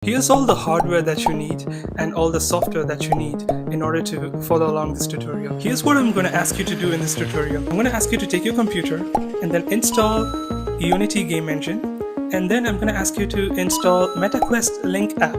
Here's all the hardware that you need and all the software that you need in order to follow along this tutorial. Here's what I'm going to ask you to do in this tutorial. I'm going to ask you to take your computer and then install Unity Game Engine, and then I'm going to ask you to install MetaQuest Link app,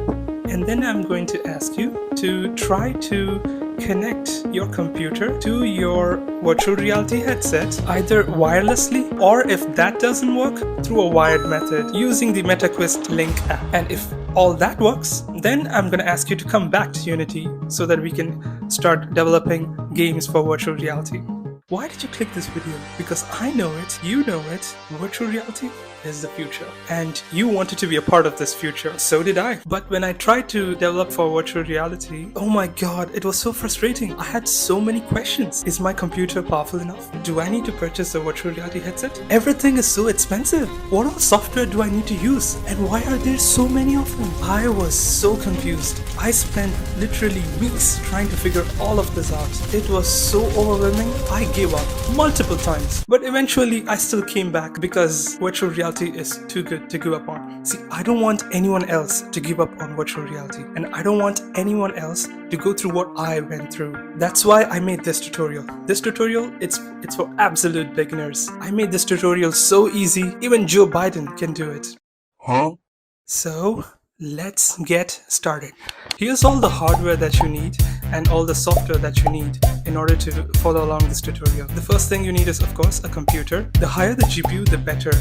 and then I'm going to ask you to try to connect your computer to your virtual reality headset either wirelessly, or if that doesn't work, through a wired method using the MetaQuest Link app. And if all that works, then I'm going to ask you to come back to Unity so that we can start developing games for virtual reality. Why did you click this video? Because I know it, you know it, virtual reality is the future. And you wanted to be a part of this future, so did I. But when I tried to develop for virtual reality, oh my god, it was so frustrating. I had so many questions. Is my computer powerful enough? Do I need to purchase a virtual reality headset? Everything is so expensive. What all software do I need to use? And why are there so many of them? I was so confused. I spent literally weeks trying to figure all of this out. It was so overwhelming. I gave up multiple times. But eventually I still came back because virtual reality is too good to give up on. See, I don't want anyone else to give up on virtual reality, and I don't want anyone else to go through what I went through. That's why I made this tutorial. This tutorial, it's for absolute beginners. I made this tutorial so easy, even Joe Biden can do it. Huh? So let's get started. Here's all the hardware that you need and all the software that you need in order to follow along this tutorial. The first thing you need is, of course, a computer. The higher the GPU, the better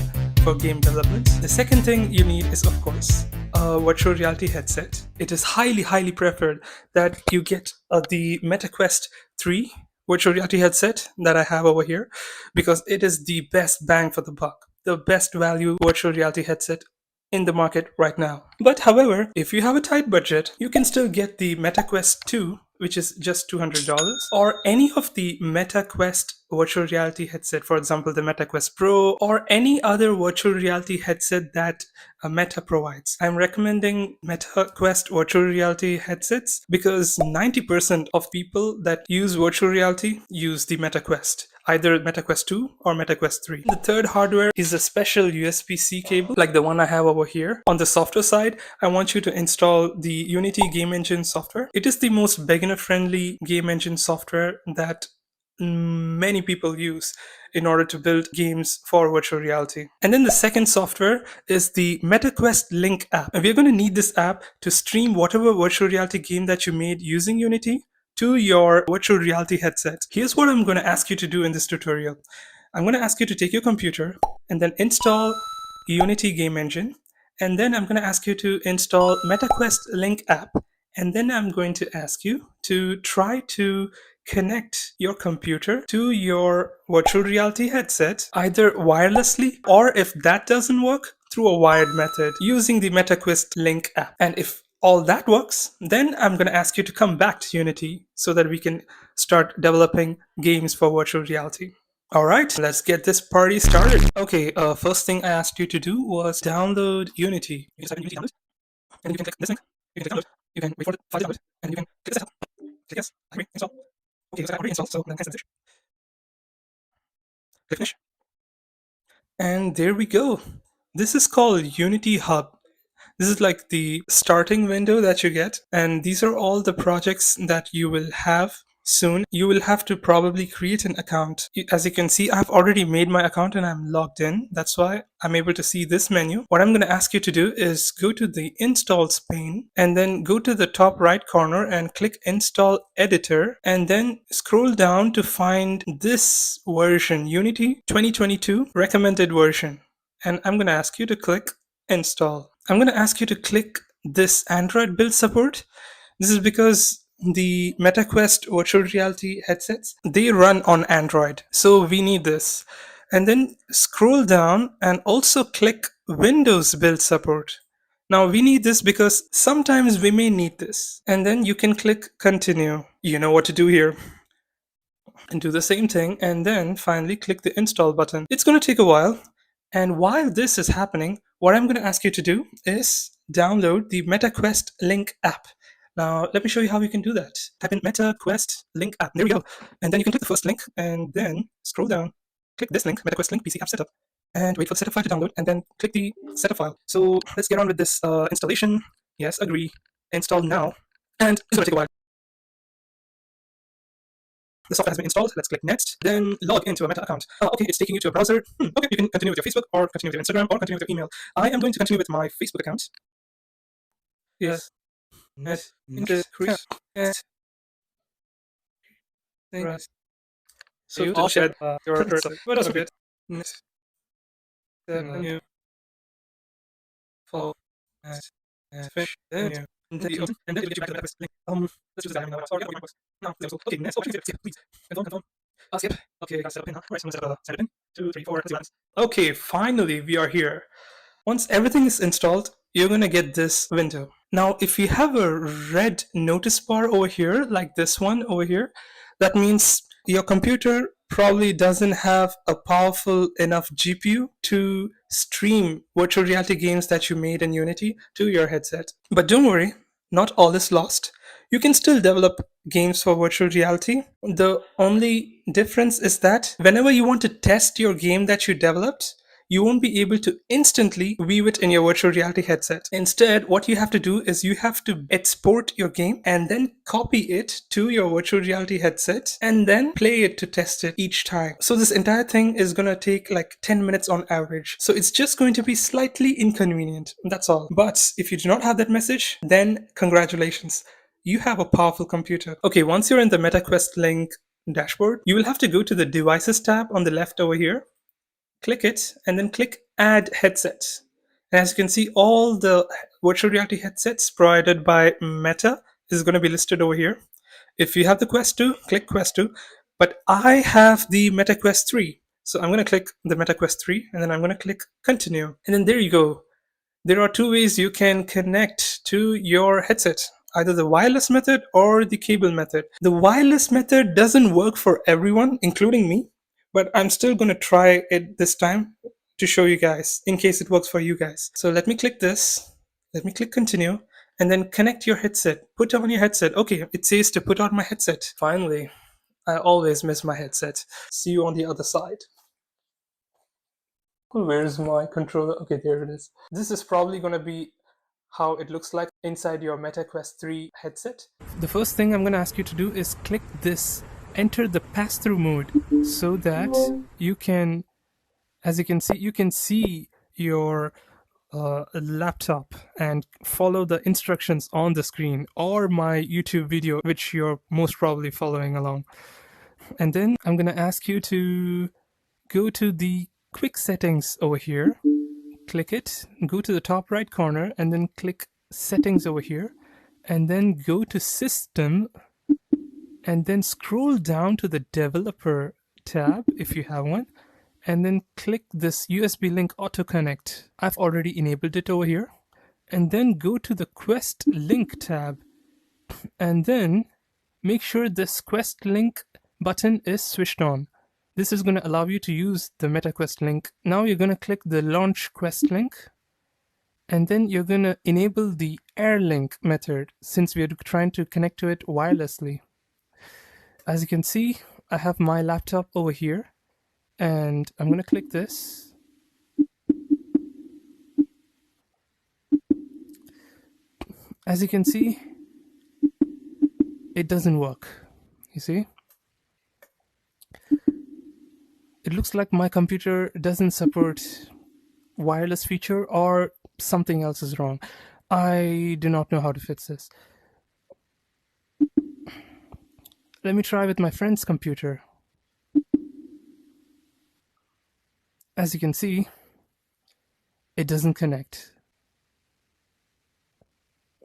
for game development. The second thing you need is, of course, a virtual reality headset. It is highly preferred that you get the MetaQuest 3 virtual reality headset that I have over here, because it is the best bang for the buck, the best value virtual reality headset in the market right now. But however, if you have a tight budget, you can still get the MetaQuest 2, which is just $200, or any of the MetaQuest virtual reality headset, for example, the MetaQuest Pro, or any other virtual reality headset that Meta provides. I'm recommending MetaQuest virtual reality headsets because 90% of people that use virtual reality use the MetaQuest, either MetaQuest 2 or MetaQuest 3. The third hardware is a special USB-C cable like the one I have over here. On the software side, I want you to install the Unity Game Engine software. It is the most beginner-friendly game engine software that many people use in order to build games for virtual reality. And then the second software is the MetaQuest Link app. And we're going to need this app to stream whatever virtual reality game that you made using Unity to your virtual reality headset. Here's what I'm going to ask you to do in this tutorial. I'm going to ask you to take your computer and then install Unity Game Engine, and then I'm going to ask you to install MetaQuest Link app, and then I'm going to ask you to try to connect your computer to your virtual reality headset either wirelessly, or if that doesn't work, through a wired method using the MetaQuest Link app. And if all that works, then I'm going to ask you to come back to Unity so that we can start developing games for virtual reality. All right, let's get this party started. Okay, first thing I asked you to do was download Unity. You just type in Unity download, and you can click this link. You can click download. You can wait for the file to download, and you can click setup. Click yes, agree, install. Okay, so I already installed, so then cancel this. Click finish. And there we go. This is called Unity Hub. This is like the starting window that you get, and these are all the projects that you will have soon. You will have to probably create an account. As you can see, I've already made my account and I'm logged in. That's why I'm able to see this menu. What I'm going to ask you to do is go to the installs pane and then go to the top right corner and click install editor, and then scroll down to find this version, Unity 2022 recommended version. And I'm going to ask you to click install. I'm going to ask you to click this Android build support. This is because the MetaQuest virtual reality headsets, they run on Android. So we need this. And then scroll down and also click Windows build support. Now we need this because sometimes we may need this. And then you can click continue. You know what to do here. And do the same thing. And then finally click the install button. It's going to take a while. And while this is happening, what I'm going to ask you to do is download the MetaQuest Link app. Now, let me show you how you can do that. Type in MetaQuest Link app. There we go. And then you can click the first link and then scroll down. Click this link, MetaQuest Link PC app setup, and wait for the setup file to download, and then click the setup file. So let's get on with this installation. Yes, agree. Install now. And it's going to take a while. The software has been installed. Let's click next. Then log into a Meta account. Okay, it's taking you to a browser. Okay, you can continue with your Facebook, or continue with your Instagram, or continue with your email. I am going to continue with my Facebook account. Yes. Yes. Increase. Yes. Right. So you just shared your cursor. What else bit? Next. Then you follow. Finish. Then you. And then it will get you back to the link. Let's use that now. Sorry, now. Okay, next. Please. Confirm. Skip. Okay, got set up in. Right, so I'm gonna set up in. 2, 3, 4. Let's see what happens. Okay, finally we are here. Once everything is installed, you're going to get this window. Now, if you have a red notice bar over here, like this one over here, that means your computer probably doesn't have a powerful enough GPU to stream virtual reality games that you made in Unity to your headset. But don't worry, not all is lost. You can still develop games for virtual reality. The only difference is that whenever you want to test your game that you developed, you won't be able to instantly view it in your virtual reality headset. Instead, what you have to do is you have to export your game and then copy it to your virtual reality headset and then play it to test it each time. So this entire thing is going to take like 10 minutes on average. So it's just going to be slightly inconvenient. That's all. But if you do not have that message, then congratulations. You have a powerful computer. Okay, once you're in the MetaQuest Link dashboard, you will have to go to the Devices tab on the left over here. Click it and then click Add Headsets. And as you can see, all the virtual reality headsets provided by Meta is going to be listed over here. If you have the Quest 2, click Quest 2. But I have the Meta Quest 3. So I'm going to click the Meta Quest 3 and then I'm going to click Continue. And then there you go. There are two ways you can connect to your headset, either the wireless method or the cable method. The wireless method doesn't work for everyone, including me, but I'm still going to try it this time to show you guys in case it works for you guys. So let me click this. Let me click continue and then connect your headset. Put on your headset. Okay, it says to put on my headset. Finally, I always miss my headset. See you on the other side. Where's my controller? Okay, there it is. This is probably going to be how it looks like inside your Meta Quest 3 headset. The first thing I'm going to ask you to do is click this, enter the pass-through mode so that you can, as you can see your laptop and follow the instructions on the screen or my YouTube video, which you're most probably following along. And then I'm going to ask you to go to the quick settings over here, click it, go to the top right corner and then click settings over here and then go to system and then scroll down to the developer tab if you have one and then click this USB link auto connect. I've already enabled it over here. And then go to the Quest link tab and then make sure this Quest link button is switched on. This is going to allow you to use the MetaQuest link. Now you're going to click the launch Quest link and then you're going to enable the AirLink method since we are trying to connect to it wirelessly. As you can see, I have my laptop over here and I'm going to click this. As you can see, it doesn't work. You see? It looks like my computer doesn't support wireless feature or something else is wrong. I do not know how to fix this. Let me try with my friend's computer. As you can see, it doesn't connect.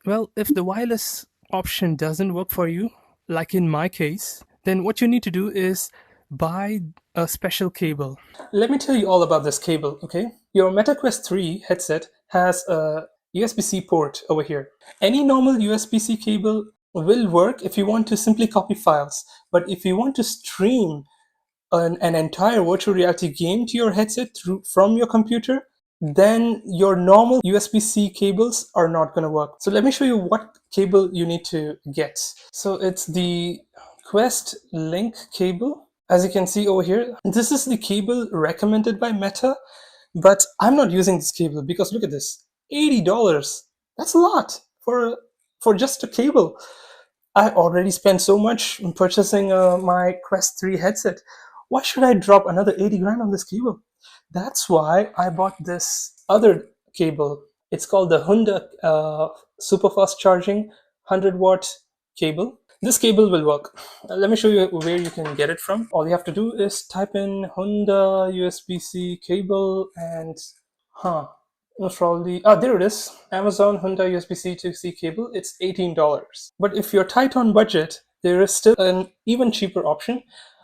Well, if the wireless option doesn't work for you, like in my case, then what you need to do is buy a special cable. Let me tell you all about this cable, okay? Your MetaQuest 3 headset has a USB-C port over here. Any normal USB-C cable will work if you want to simply copy files, but if you want to stream an entire virtual reality game to your headset from your computer, then your normal USB-C cables are not going to work. So let me show you what cable you need to get. So it's the Quest Link cable. As you can see over here, this is the cable recommended by Meta, but I'm not using this cable because look at this, $80. That's a lot for just a cable. I already spent so much in purchasing my Quest 3 headset. Why should I drop another 80 grand on this cable? That's why I bought this other cable. It's called the Honda super fast charging 100-watt cable. This cable will work. Let me show you where you can get it from. All you have to do is type in Honda USB-C cable and most probably, there it is. Amazon Honda USB-C to C cable. It's $18. But if you're tight on budget, there is still an even cheaper option.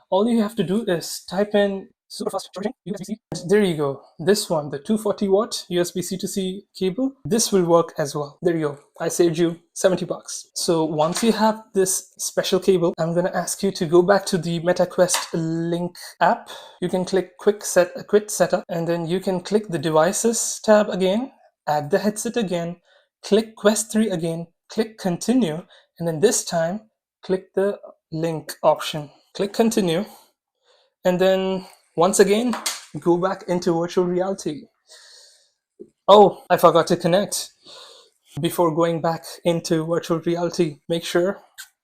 All you have to do is type in super fast charging USB-C. There you go. This one, the 240-watt USB-C to C cable. This will work as well. There you go. I saved you $70. So once you have this special cable, I'm going to ask you to go back to the MetaQuest Link app. You can click Quit Setup, and then you can click the Devices tab again, add the headset again, click Quest 3 again, click Continue, and then this time click the Link option. Click Continue, and then once again, go back into virtual reality. Oh, I forgot to connect. Before going back into virtual reality, make sure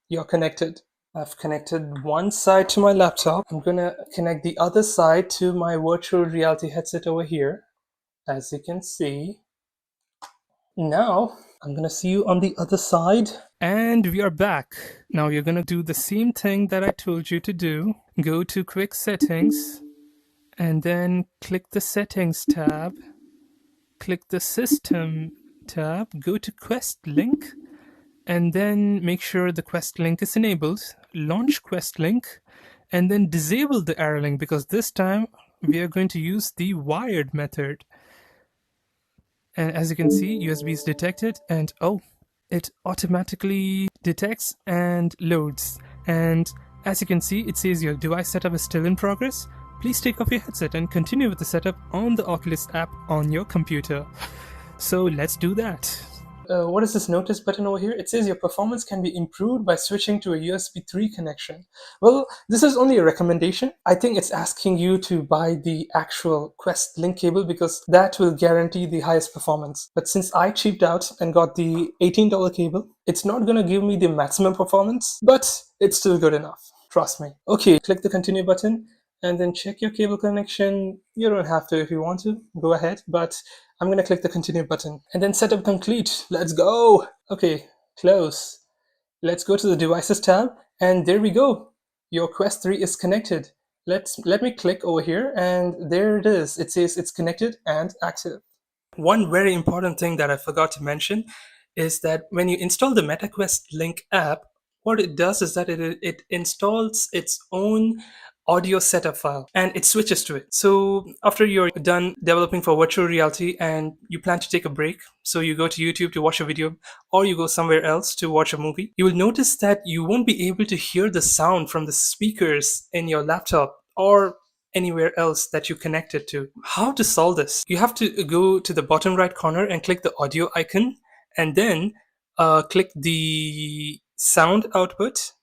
you're connected. I've connected one side to my laptop. I'm gonna connect the other side to my virtual reality headset over here. As you can see. Now, I'm gonna see you on the other side. And we are back. Now you're gonna do the same thing that I told you to do. Go to Quick Settings, and then click the Settings tab. Click the System tab, go to Quest Link, and then make sure the Quest Link is enabled. Launch Quest Link, and then disable the arrow link, because this time we are going to use the wired method. And as you can see, USB is detected, and it automatically detects and loads. And as you can see, it says your device setup is still in progress. Please take off your headset and continue with the setup on the Oculus app on your computer. So let's do that. What is this notice button over here? It says your performance can be improved by switching to a USB 3 connection. Well, this is only a recommendation. I think it's asking you to buy the actual Quest Link cable because that will guarantee the highest performance. But since I cheaped out and got the $18 cable, it's not going to give me the maximum performance, but it's still good enough. Trust me. Okay, click the continue button and then check your cable connection. You don't have to if you want to. Go ahead, but I'm going to click the continue button and then setup complete. Let's go. Okay, close. Let's go to the devices tab, and there we go. Your Quest 3 is connected. Let me click over here, and there it is. It says it's connected and active. One very important thing that I forgot to mention is that when you install the MetaQuest Link app, what it does is that it installs its own audio setup file and it switches to it. So after you're done developing for virtual reality and you plan to take a break, so you go to YouTube to watch a video or you go somewhere else to watch a movie, you will notice that you won't be able to hear the sound from the speakers in your laptop or anywhere else that you connect it to. How to solve this? You have to go to the bottom right corner and click the audio icon, and then click the sound output.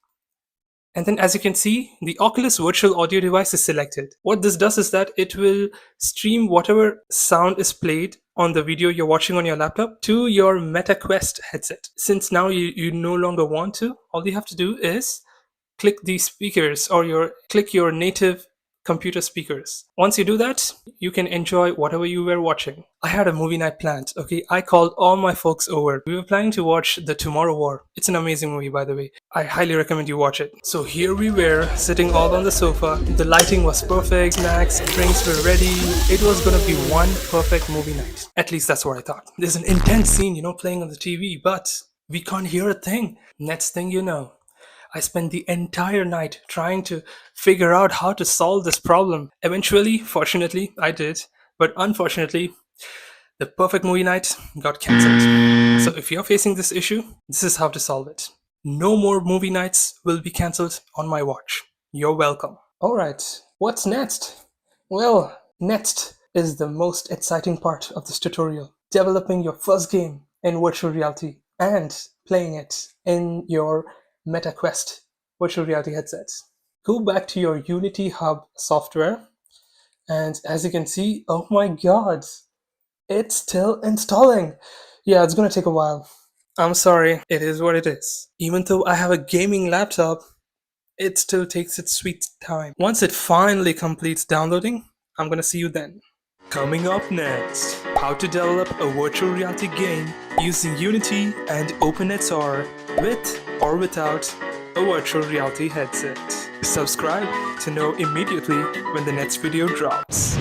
And then as you can see, the Oculus virtual audio device is selected. What this does is that it will stream whatever sound is played on the video you're watching on your laptop to your MetaQuest headset. Since now you no longer want to, all you have to do is click the speakers or click your native computer speakers. Once you do that, you can enjoy whatever you were watching. I had a movie night planned, okay? I called all my folks over. We were planning to watch The Tomorrow War. It's an amazing movie, by the way. I highly recommend you watch it. So here we were, sitting all on the sofa. The lighting was perfect, snacks, drinks were ready. It was gonna be one perfect movie night. At least that's what I thought. There's an intense scene, playing on the TV, but we can't hear a thing. Next thing you know, I spent the entire night trying to figure out how to solve this problem. Eventually, fortunately, I did. But unfortunately, the perfect movie night got cancelled. So if you're facing this issue, this is how to solve it. No more movie nights will be cancelled on my watch. You're welcome. Alright, what's next? Well, next is the most exciting part of this tutorial. Developing your first game in virtual reality and playing it in your MetaQuest virtual reality headsets. Go back to your Unity Hub software, and as you can see, oh my god, it's still installing. Yeah, it's gonna take a while. I'm sorry, it is what it is. Even though I have a gaming laptop, it still takes its sweet time. Once it finally completes downloading, I'm gonna see you then. Coming up next, how to develop a virtual reality game using Unity and OpenXR with or without a virtual reality headset. Subscribe to know immediately when the next video drops.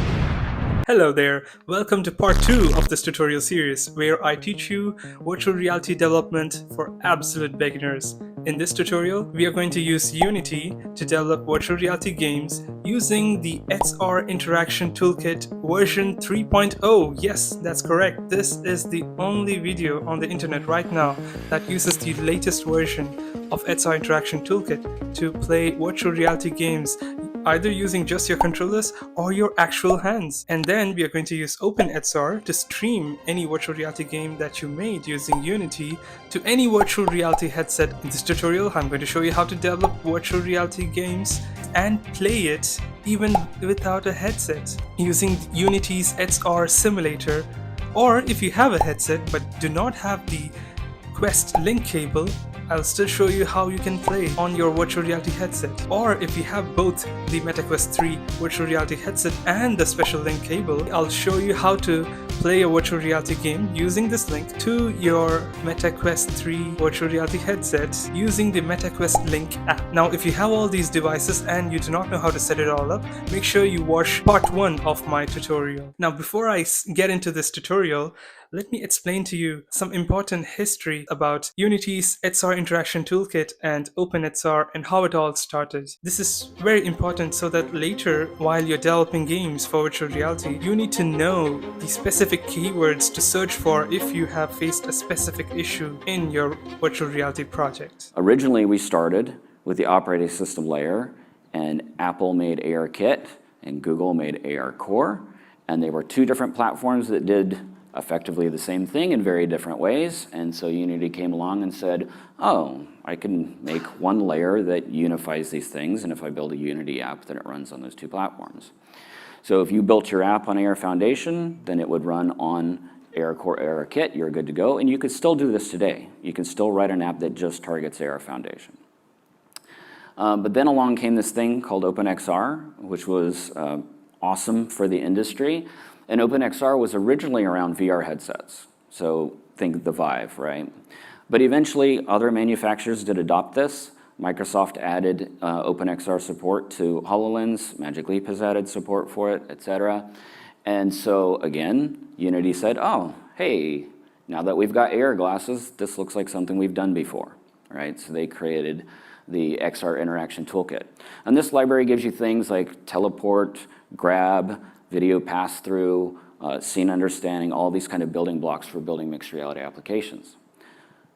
Hello there, welcome to part 2 of this tutorial series where I teach you virtual reality development for absolute beginners. In this tutorial, we are going to use Unity to develop virtual reality games using the XR Interaction Toolkit version 3.0. Yes, that's correct. This is the only video on the internet right now that uses the latest version of XR Interaction Toolkit to play virtual reality games either using just your controllers or your actual hands. And then we are going to use OpenXR to stream any virtual reality game that you made using Unity to any virtual reality headset. In this tutorial, I'm going to show you how to develop virtual reality games and play it even without a headset using Unity's XR simulator. Or if you have a headset but do not have the Quest link cable, I'll still show you how you can play on your virtual reality headset. Or if you have both the MetaQuest 3 virtual reality headset and the special link cable, I'll show you how to play a virtual reality game using this link to your MetaQuest 3 virtual reality headset using the MetaQuest Link app. Now, if you have all these devices and you do not know how to set it all up, make sure you watch part 1 of my tutorial. Now, before I get into this tutorial, let me explain to you some important history about Unity's XR Interaction Toolkit and OpenXR and how it all started. This is very important so that later, while you're developing games for virtual reality, you need to know the specific keywords to search for if you have faced a specific issue in your virtual reality project. Originally, we started with the operating system layer, and Apple made ARKit and Google made ARCore, and they were two different platforms that did effectively the same thing in very different ways. And so Unity came along and said, oh, I can make one layer that unifies these things, and if I build a Unity app, then it runs on those two platforms. So if you built your app on AR Foundation, then it would run on ARCore, ARKit, you're good to go, and you could still do this today. You can still write an app that just targets AR Foundation. But then along came this thing called OpenXR, which was awesome for the industry. And OpenXR was originally around VR headsets, so think the Vive, right? But eventually, other manufacturers did adopt this. Microsoft added OpenXR support to HoloLens, Magic Leap has added support for it, etc. And so again, Unity said, oh, hey, now that we've got AR glasses, this looks like something we've done before, right? So they created the XR Interaction Toolkit. And this library gives you things like teleport, grab, video pass-through, scene understanding, all these kind of building blocks for building mixed reality applications.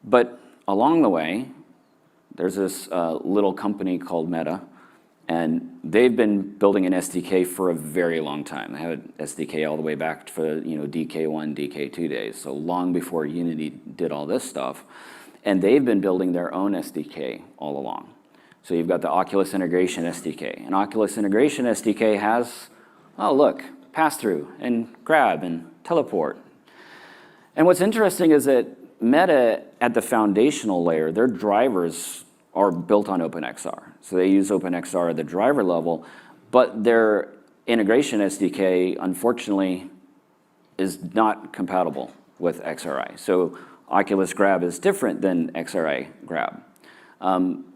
But along the way, there's this little company called Meta, and they've been building an SDK for a very long time. They have an SDK all the way back for DK1, DK2 days, so long before Unity did all this stuff. And they've been building their own SDK all along. So you've got the Oculus Integration SDK. And Oculus Integration SDK has, oh, look, pass-through and grab and teleport. And what's interesting is that Meta, at the foundational layer, their drivers are built on OpenXR. So they use OpenXR at the driver level, but their integration SDK, unfortunately, is not compatible with XRI. So Oculus Grab is different than XRI Grab.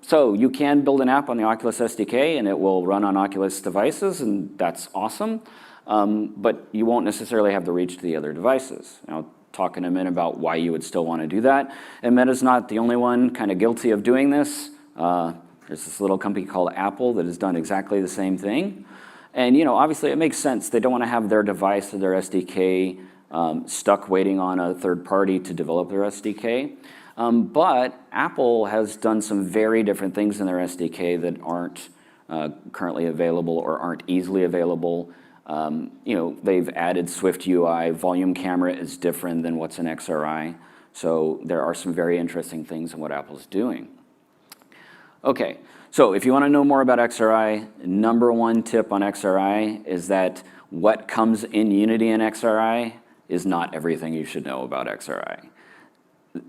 So you can build an app on the Oculus SDK and it will run on Oculus devices, and that's awesome. But you won't necessarily have the reach to the other devices. I'll talk in a minute about why you would still want to do that. And Meta's not the only one kind of guilty of doing this. There's this little company called Apple that has done exactly the same thing. And obviously it makes sense. They don't want to have their device or their SDK stuck waiting on a third party to develop their SDK. But Apple has done some very different things in their SDK that aren't currently available or aren't easily available. They've added Swift UI. Volume camera is different than what's in XRI. So there are some very interesting things in what Apple's doing. Okay, so if you want to know more about XRI, number one tip on XRI is that what comes in Unity and XRI is not everything you should know about XRI.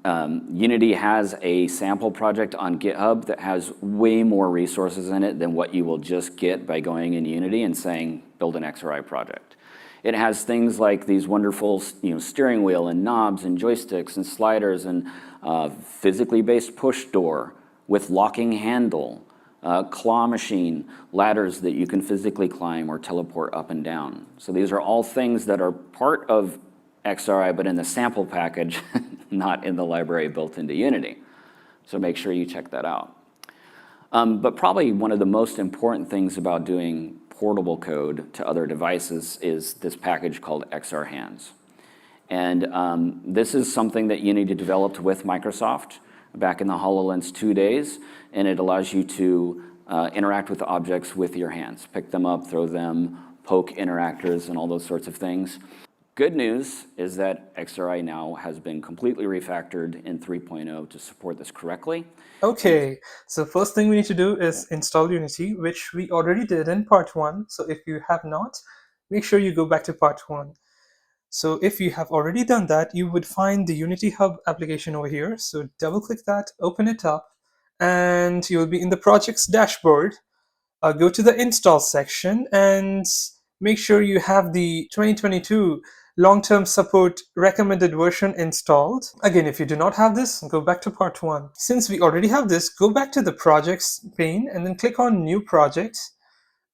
Unity has a sample project on GitHub that has way more resources in it than what you will just get by going in Unity and saying, build an XRI project. It has things like these wonderful steering wheel and knobs and joysticks and sliders and physically based push door with locking handle, claw machine, ladders that you can physically climb or teleport up and down. So these are all things that are part of XRI, but in the sample package, not in the library built into Unity. So make sure you check that out. But probably one of the most important things about doing portable code to other devices is this package called XR Hands. And this is something that Unity developed with Microsoft back in the HoloLens 2 days, and it allows you to interact with objects with your hands. Pick them up, throw them, poke interactors, and all those sorts of things. Good news is that XRI now has been completely refactored in 3.0 to support this correctly. Okay, so first thing we need to do is install Unity, which we already did in part 1. So if you have not, make sure you go back to part 1. So if you have already done that, you would find the Unity Hub application over here. So double click that, open it up, and you'll be in the project's dashboard. Go to the install section and make sure you have the 2022 long-term support recommended version installed. Again, if you do not have this, go back to part 1. Since we already have this, go back to the projects pane and then click on new projects.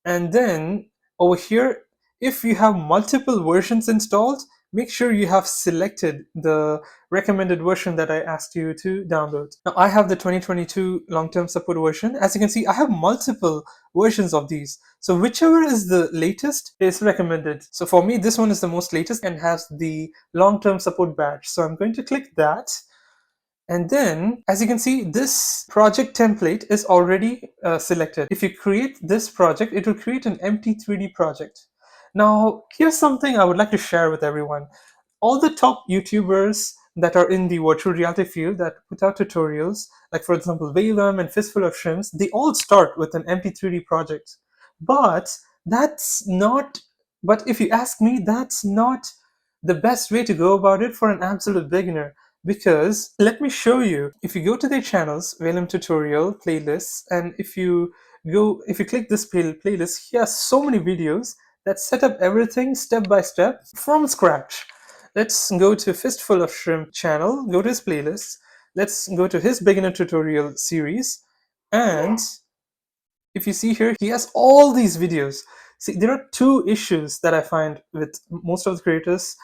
And then over here, if you have multiple versions installed, make sure you have selected the recommended version that I asked you to download. Now I have the 2022 long-term support version. As you can see, I have multiple versions of these. So whichever is the latest is recommended. So for me, this one is the most latest and has the long-term support badge. So I'm going to click that. And then, as you can see, this project template is already selected. If you create this project, it will create an empty 3D project. Now, here's something I would like to share with everyone. All the top YouTubers that are in the virtual reality field that put out tutorials, like for example, Valem and Fistful of Shrimps, they all start with an empty 3D project. But if you ask me, that's not the best way to go about it for an absolute beginner. Because let me show you. If you go to their channels, Valem tutorial playlists, and if you click this playlist, he has so many videos that set up everything step by step from scratch. Let's go to Fistful of Shrimp channel, go to his playlist. Let's go to his beginner tutorial series, and if you see here, he has all these videos. See, there are two issues that I find with most of the creators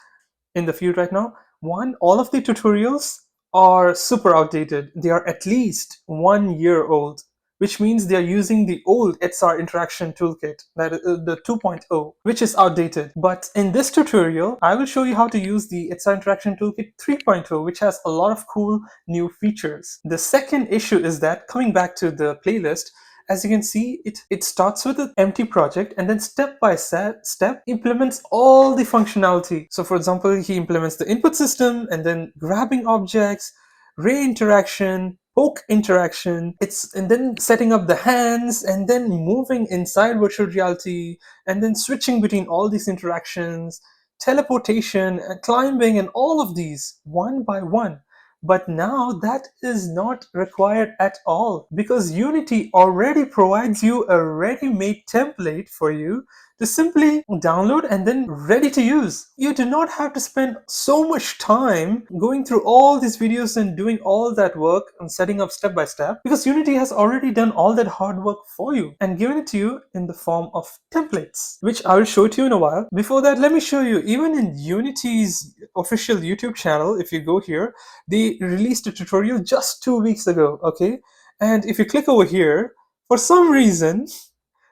in the field right now. One, all of the tutorials are super outdated. They are at least 1 year old, which means they are using the old XR interaction toolkit, that is the 2.0, which is outdated. But in this tutorial, I will show you how to use the XR interaction toolkit 3.0, which has a lot of cool new features. The second issue is that, coming back to the playlist, as you can see, it starts with an empty project and then step by step implements all the functionality. So for example, he implements the input system and then grabbing objects, ray interaction, poke interaction, and then setting up the hands and then moving inside virtual reality and then switching between all these interactions, teleportation, climbing, and all of these one by one. But now that is not required at all, because Unity already provides you a ready-made template for you to simply download and then ready to use. You do not have to spend so much time going through all these videos and doing all that work and setting up step by step, because Unity has already done all that hard work for you and given it to you in the form of templates, which I will show to you in a while. Before that, let me show you, even in Unity's official YouTube channel, if you go here, they released a tutorial just 2 weeks ago, okay? And if you click over here, for some reason,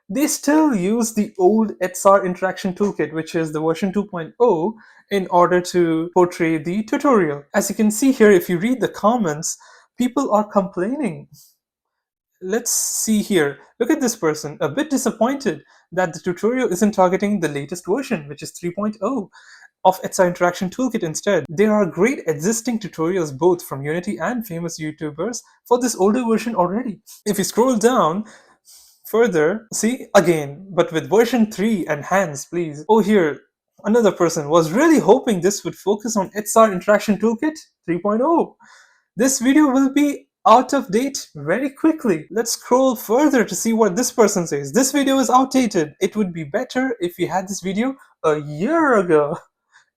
they still use the old XR interaction toolkit, which is the version 2.0, in order to portray the tutorial. As you can see here, if you read the comments, people are complaining. Let's see here. Look at this person, a bit disappointed that the tutorial isn't targeting the latest version, which is 3.0. of XR Interaction Toolkit instead. There are great existing tutorials both from Unity and famous YouTubers for this older version already. If you scroll down further, see again, but with version 3 and hands, please. Oh, here, another person was really hoping this would focus on XR Interaction Toolkit 3.0. this video will be out of date very quickly. Let's scroll further to see what this person says. This video is outdated. It would be better if we had this video a year ago.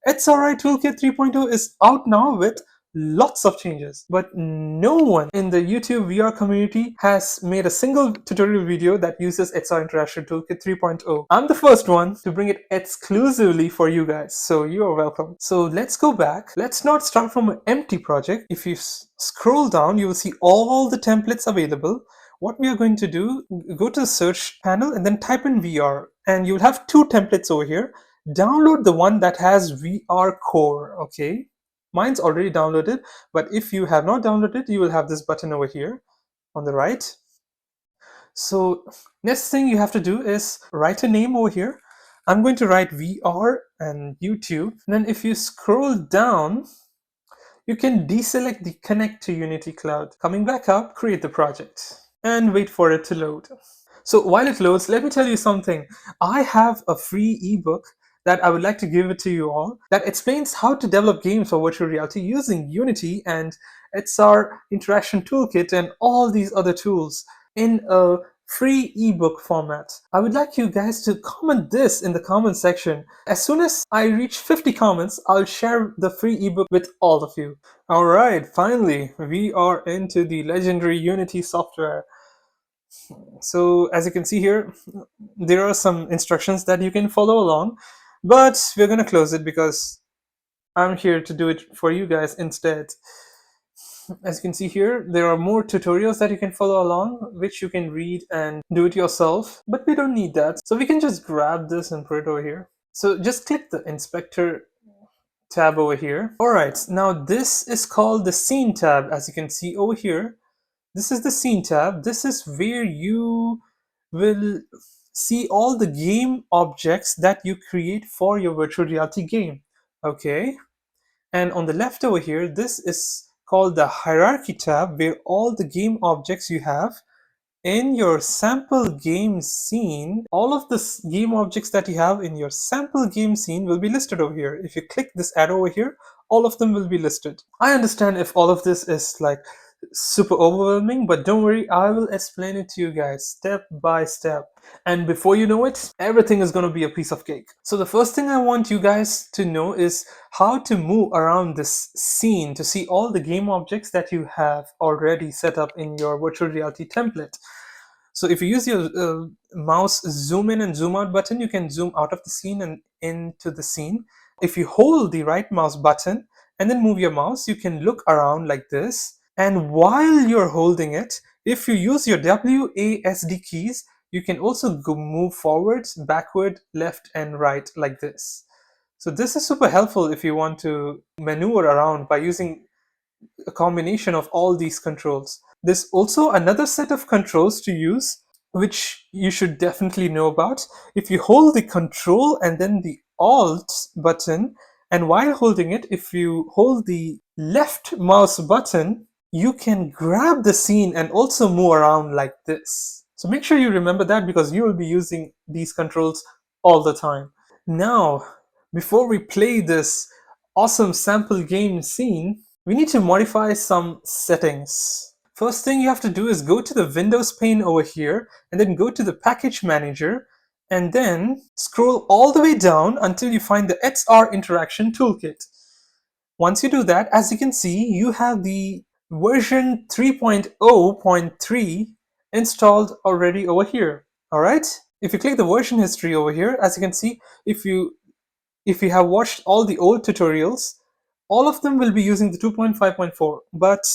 XRI Toolkit 3.0 is out now with lots of changes, but no one in the YouTube VR community has made a single tutorial video that uses XR Interaction Toolkit 3.0. I'm the first one to bring it exclusively for you guys, so you're welcome. So let's go back. Let's not start from an empty project. If you scroll down, you will see all the templates available. What we are going to do, go to the search panel and then type in VR, and you'll have two templates over here. Download the one that has VR core, okay? Mine's already downloaded, but if you have not downloaded, you will have this button over here on the right. So next thing you have to do is write a name over here. I'm going to write VR and YouTube. And then if you scroll down, you can deselect the connect to Unity Cloud. Coming back up, create the project and wait for it to load. So while it loads, let me tell you something. I have a free ebook that I would like to give it to you all that explains how to develop games for virtual reality using Unity and XR Interaction Toolkit and all these other tools in a free ebook format. I would like you guys to comment this in the comment section. As soon as I reach 50 comments, I'll share the free ebook with all of you. Alright, finally, we are into the legendary Unity software. So as you can see here, there are some instructions that you can follow along, but we're going to close it because I'm here to do it for you guys instead. As you can see here, there are more tutorials that you can follow along, which you can read and do it yourself, but we don't need that. So we can just grab this and put it over here. So just click the inspector tab over here. Alright, now this is called the scene tab. As you can see over here, this is the scene tab. This is where you will see all the game objects that you create for your virtual reality game. Okay. And on the left over here, this is called the hierarchy tab, where all the game objects you have in your sample game scene, all of the game objects that you have in your sample game scene will be listed over here. If you click this arrow over here, all of them will be listed. I understand if all of this is like super overwhelming, but don't worry, I will explain it to you guys step by step. And before you know it, everything is going to be a piece of cake. So the first thing I want you guys to know is how to move around this scene to see all the game objects that you have already set up in your virtual reality template. So if you use your mouse zoom in and zoom out button, you can zoom out of the scene and into the scene. If you hold the right mouse button and then move your mouse, you can look around like this. And while you're holding it, if you use your WASD keys, you can also move forwards, backward, left, and right like this. So this is super helpful if you want to maneuver around by using a combination of all these controls. There's also another set of controls to use, which you should definitely know about. If you hold the Control and then the Alt button, and while holding it, if you hold the left mouse button, you can grab the scene and also move around like this. So make sure you remember that because you will be using these controls all the time. Now, before we play this awesome sample game scene, we need to modify some settings. First thing you have to do is go to the Windows pane over here and then go to the Package Manager and then scroll all the way down until you find the XR Interaction Toolkit. Once you do that, as you can see, you have the version 3.0.3 installed already over here. Alright? If you click the version history over here, as you can see, if you have watched all the old tutorials, all of them will be using the 2.5.4, but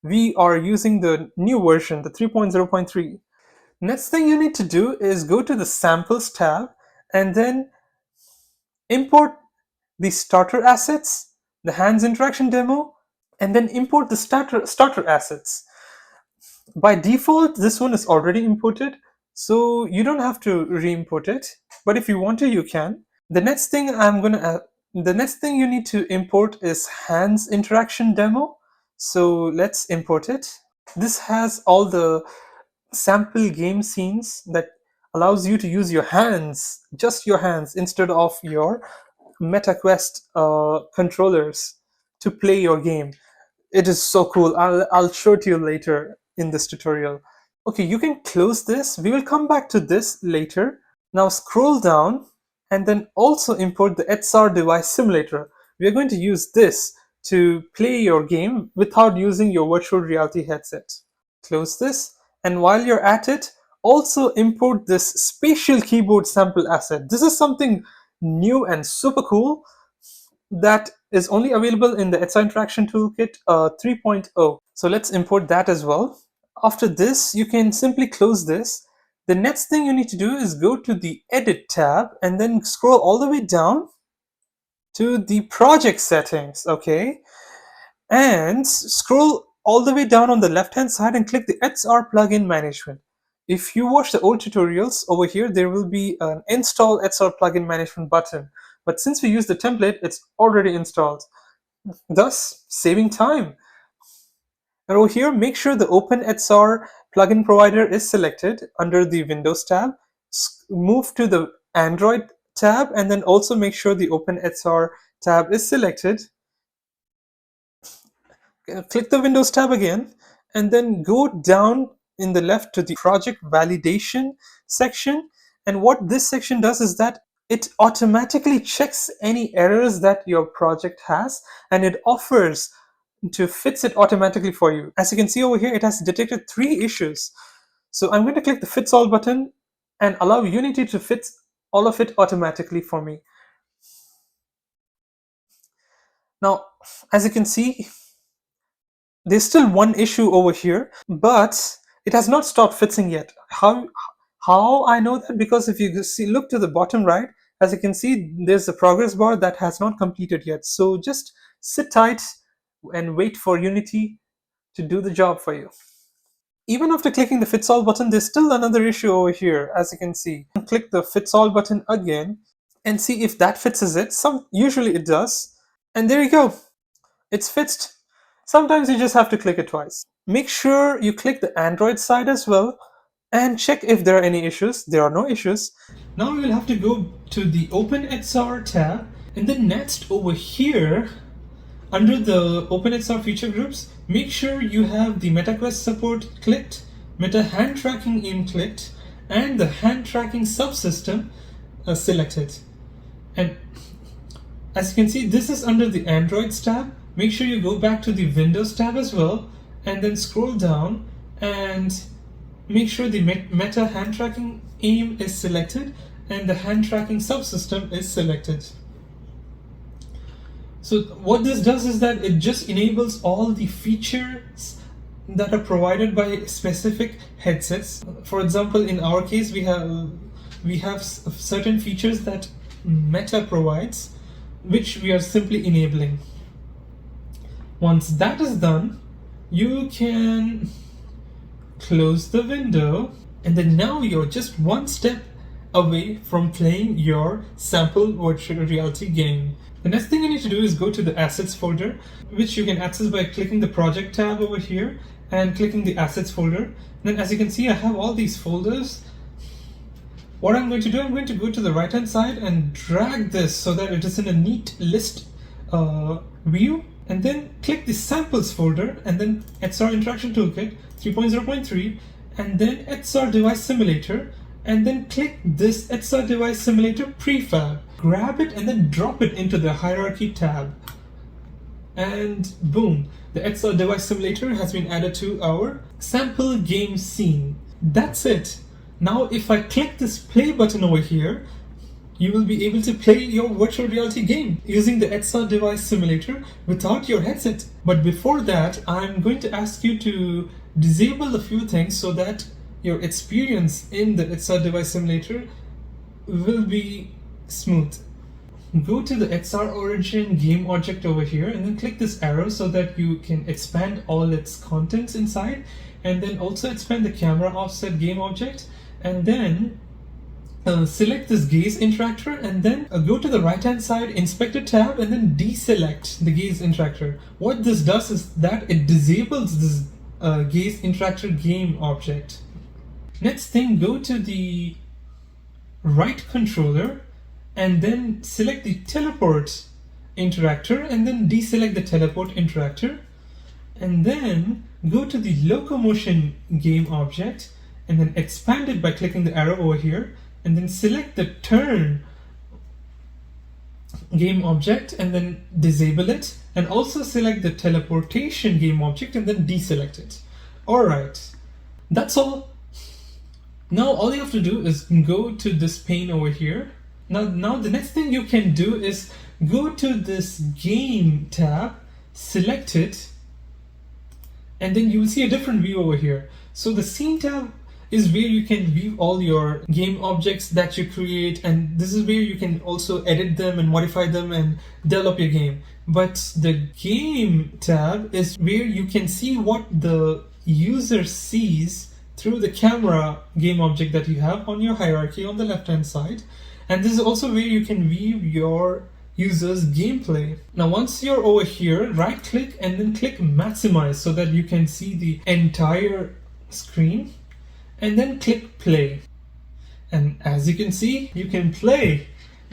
we are using the new version, the 3.0.3. Next thing you need to do is go to the Samples tab and then import the starter assets, the hands interaction demo, and then import the starter assets. By default, this one is already imported, so you don't have to re-import it, but if you want to, you can. The next thing you need to import is hands interaction demo. So let's import it. This has all the sample game scenes that allows you to use your hands, just your hands, instead of your MetaQuest controllers to play your game. It is so cool. I'll show it to you later in this tutorial. Okay, you can close this. We will come back to this later. Now scroll down and then also import the XR device simulator. We are going to use this to play your game without using your virtual reality headset. Close this, and while you're at it, also import this spatial keyboard sample asset. This is something new and super cool that is only available in the XR Interaction Toolkit 3.0. So let's import that as well. After this, you can simply close this. The next thing you need to do is go to the Edit tab and then scroll all the way down to the project settings, okay? And scroll all the way down on the left hand side and click the XR plugin management. If you watch the old tutorials over here, there will be an install XR plugin management button. But since we use the template, it's already installed, thus saving time. And over here, make sure the OpenXR plugin provider is selected under the Windows tab. Move to the Android tab and then also make sure the OpenXR tab is selected. Click the Windows tab again and then go down in the left to the project validation section. And what this section does is that it automatically checks any errors that your project has and it offers to fix it automatically for you. As you can see over here, it has detected 3 issues. So I'm going to click the Fix All button and allow Unity to fix all of it automatically for me. Now, as you can see, there's still one issue over here, but it has not stopped fixing yet. How I know that? Because if you look to the bottom right, as you can see, there's a progress bar that has not completed yet. So just sit tight and wait for Unity to do the job for you. Even after clicking the Fix All button, there's still another issue over here, as you can see. Click the Fix All button again and see if that fixes it. Usually it does. And there you go. It's fixed. Sometimes you just have to click it twice. Make sure you click the Android side as well and check if there are any issues. There are no issues. Now we will have to go to the OpenXR tab and then next over here under the OpenXR feature groups, make sure you have the MetaQuest support clicked, Meta hand tracking aim clicked, and the hand tracking subsystem selected. And as you can see, this is under the Androids tab. Make sure you go back to the Windows tab as well and then scroll down and make sure the Meta hand tracking aim is selected and the hand tracking subsystem is selected. So what this does is that it just enables all the features that are provided by specific headsets. For example, in our case, we have certain features that Meta provides, which we are simply enabling. Once that is done, you can close the window, and then now you're just one step away from playing your sample virtual reality game. The next thing you need to do is go to the assets folder, which you can access by clicking the project tab over here and clicking the assets folder. Then as you can see, I have all these folders. What I'm going to do, I'm going to go to the right hand side and drag this so that it is in a neat list view, and then click the samples folder and then XR Interaction Toolkit 3.0.3 and then XR Device Simulator, and then click this XR Device Simulator prefab. Grab it and then drop it into the hierarchy tab. And boom, the XR Device Simulator has been added to our sample game scene. That's it. Now if I click this play button over here, you will be able to play your virtual reality game using the XR Device Simulator without your headset. But before that, I'm going to ask you to disable a few things so that your experience in the XR Device Simulator will be smooth. Go to the XR Origin game object over here and then click this arrow so that you can expand all its contents inside, and then also expand the camera offset game object, and then select this gaze interactor, and then go to the right hand side inspector tab and then deselect the gaze interactor. What this does is that it disables this gaze interactor game object. Next thing, go to the right controller and then select the teleport interactor and then deselect the teleport interactor. and then go to the locomotion game object and then expand it by clicking the arrow over here, and then select the turn game object and then disable it, and also select the teleportation game object and then deselect it. Alright, that's all. Now all you have to do is go to this pane over here. Now the next thing you can do is go to this game tab, select it, and then you will see a different view over here. So the scene tab is where you can view all your game objects that you create, and this is where you can also edit them and modify them and develop your game. But the game tab is where you can see what the user sees through the camera game object that you have on your hierarchy on the left hand side. And this is also where you can view your user's gameplay. Now once you're over here, right click and then click maximize so that you can see the entire screen, and then click play. And as you can see, you can play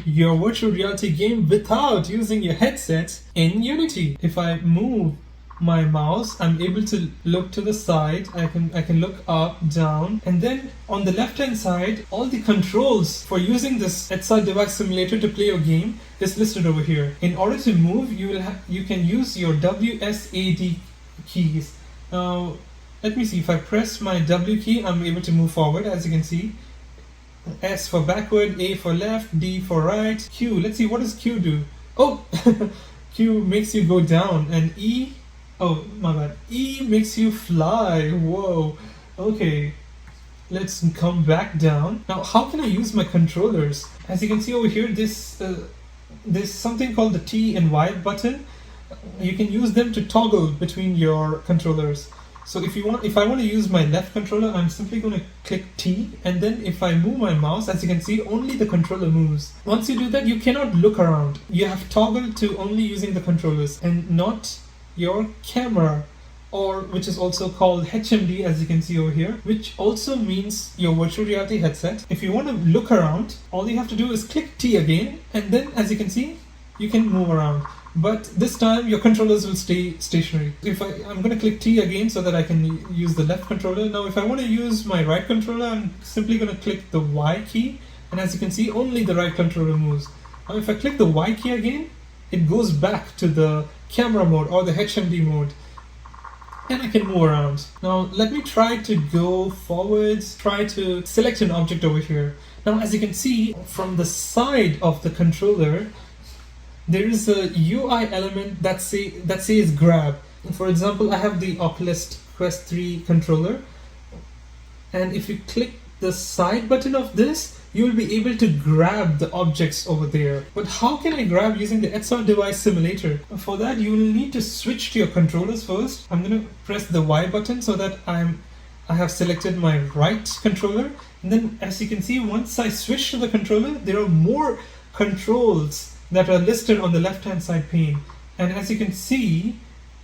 your virtual reality game without using your headset in Unity. If I move my mouse, I'm able to look to the side, I can look up, down, and then on the left hand side, all the controls for using this XR device simulator to play your game is listed over here. In order to move, you can use your WSAD keys. Now let me see, if I press my W key, I'm able to move forward, as you can see. S for backward, A for left, D for right, Q. Let's see, what does Q do? Oh, Q makes you go down, and E, oh my bad, E makes you fly. Whoa, okay. Let's come back down. Now, how can I use my controllers? As you can see over here, there's something called the T and Y button. You can use them to toggle between your controllers. So if I want to use my left controller, I'm simply going to click T, and then if I move my mouse, as you can see, only the controller moves. Once you do that, you cannot look around. You have toggled to only using the controllers and not your camera, or which is also called HMD, as you can see over here, which also means your virtual reality headset. If you want to look around, all you have to do is click T again, and then as you can see, you can move around. But this time your controllers will stay stationary. I'm going to click T again so that I can use the left controller. Now if I want to use my right controller, I'm simply going to click the Y key, and as you can see, only the right controller moves. Now if I click the Y key again, it goes back to the camera mode or the HMD mode, and I can move around. Now let me try to go forwards, try to select an object over here. Now as you can see, from the side of the controller, there is a UI element that says grab. For example, I have the Oculus Quest 3 controller, and if you click the side button of this, you will be able to grab the objects over there. But how can I grab using the XR device simulator? For that, you will need to switch to your controllers first. I'm going to press the Y button so that I have selected my right controller, and then as you can see, once I switch to the controller, there are more controls that are listed on the left hand side pane. And as you can see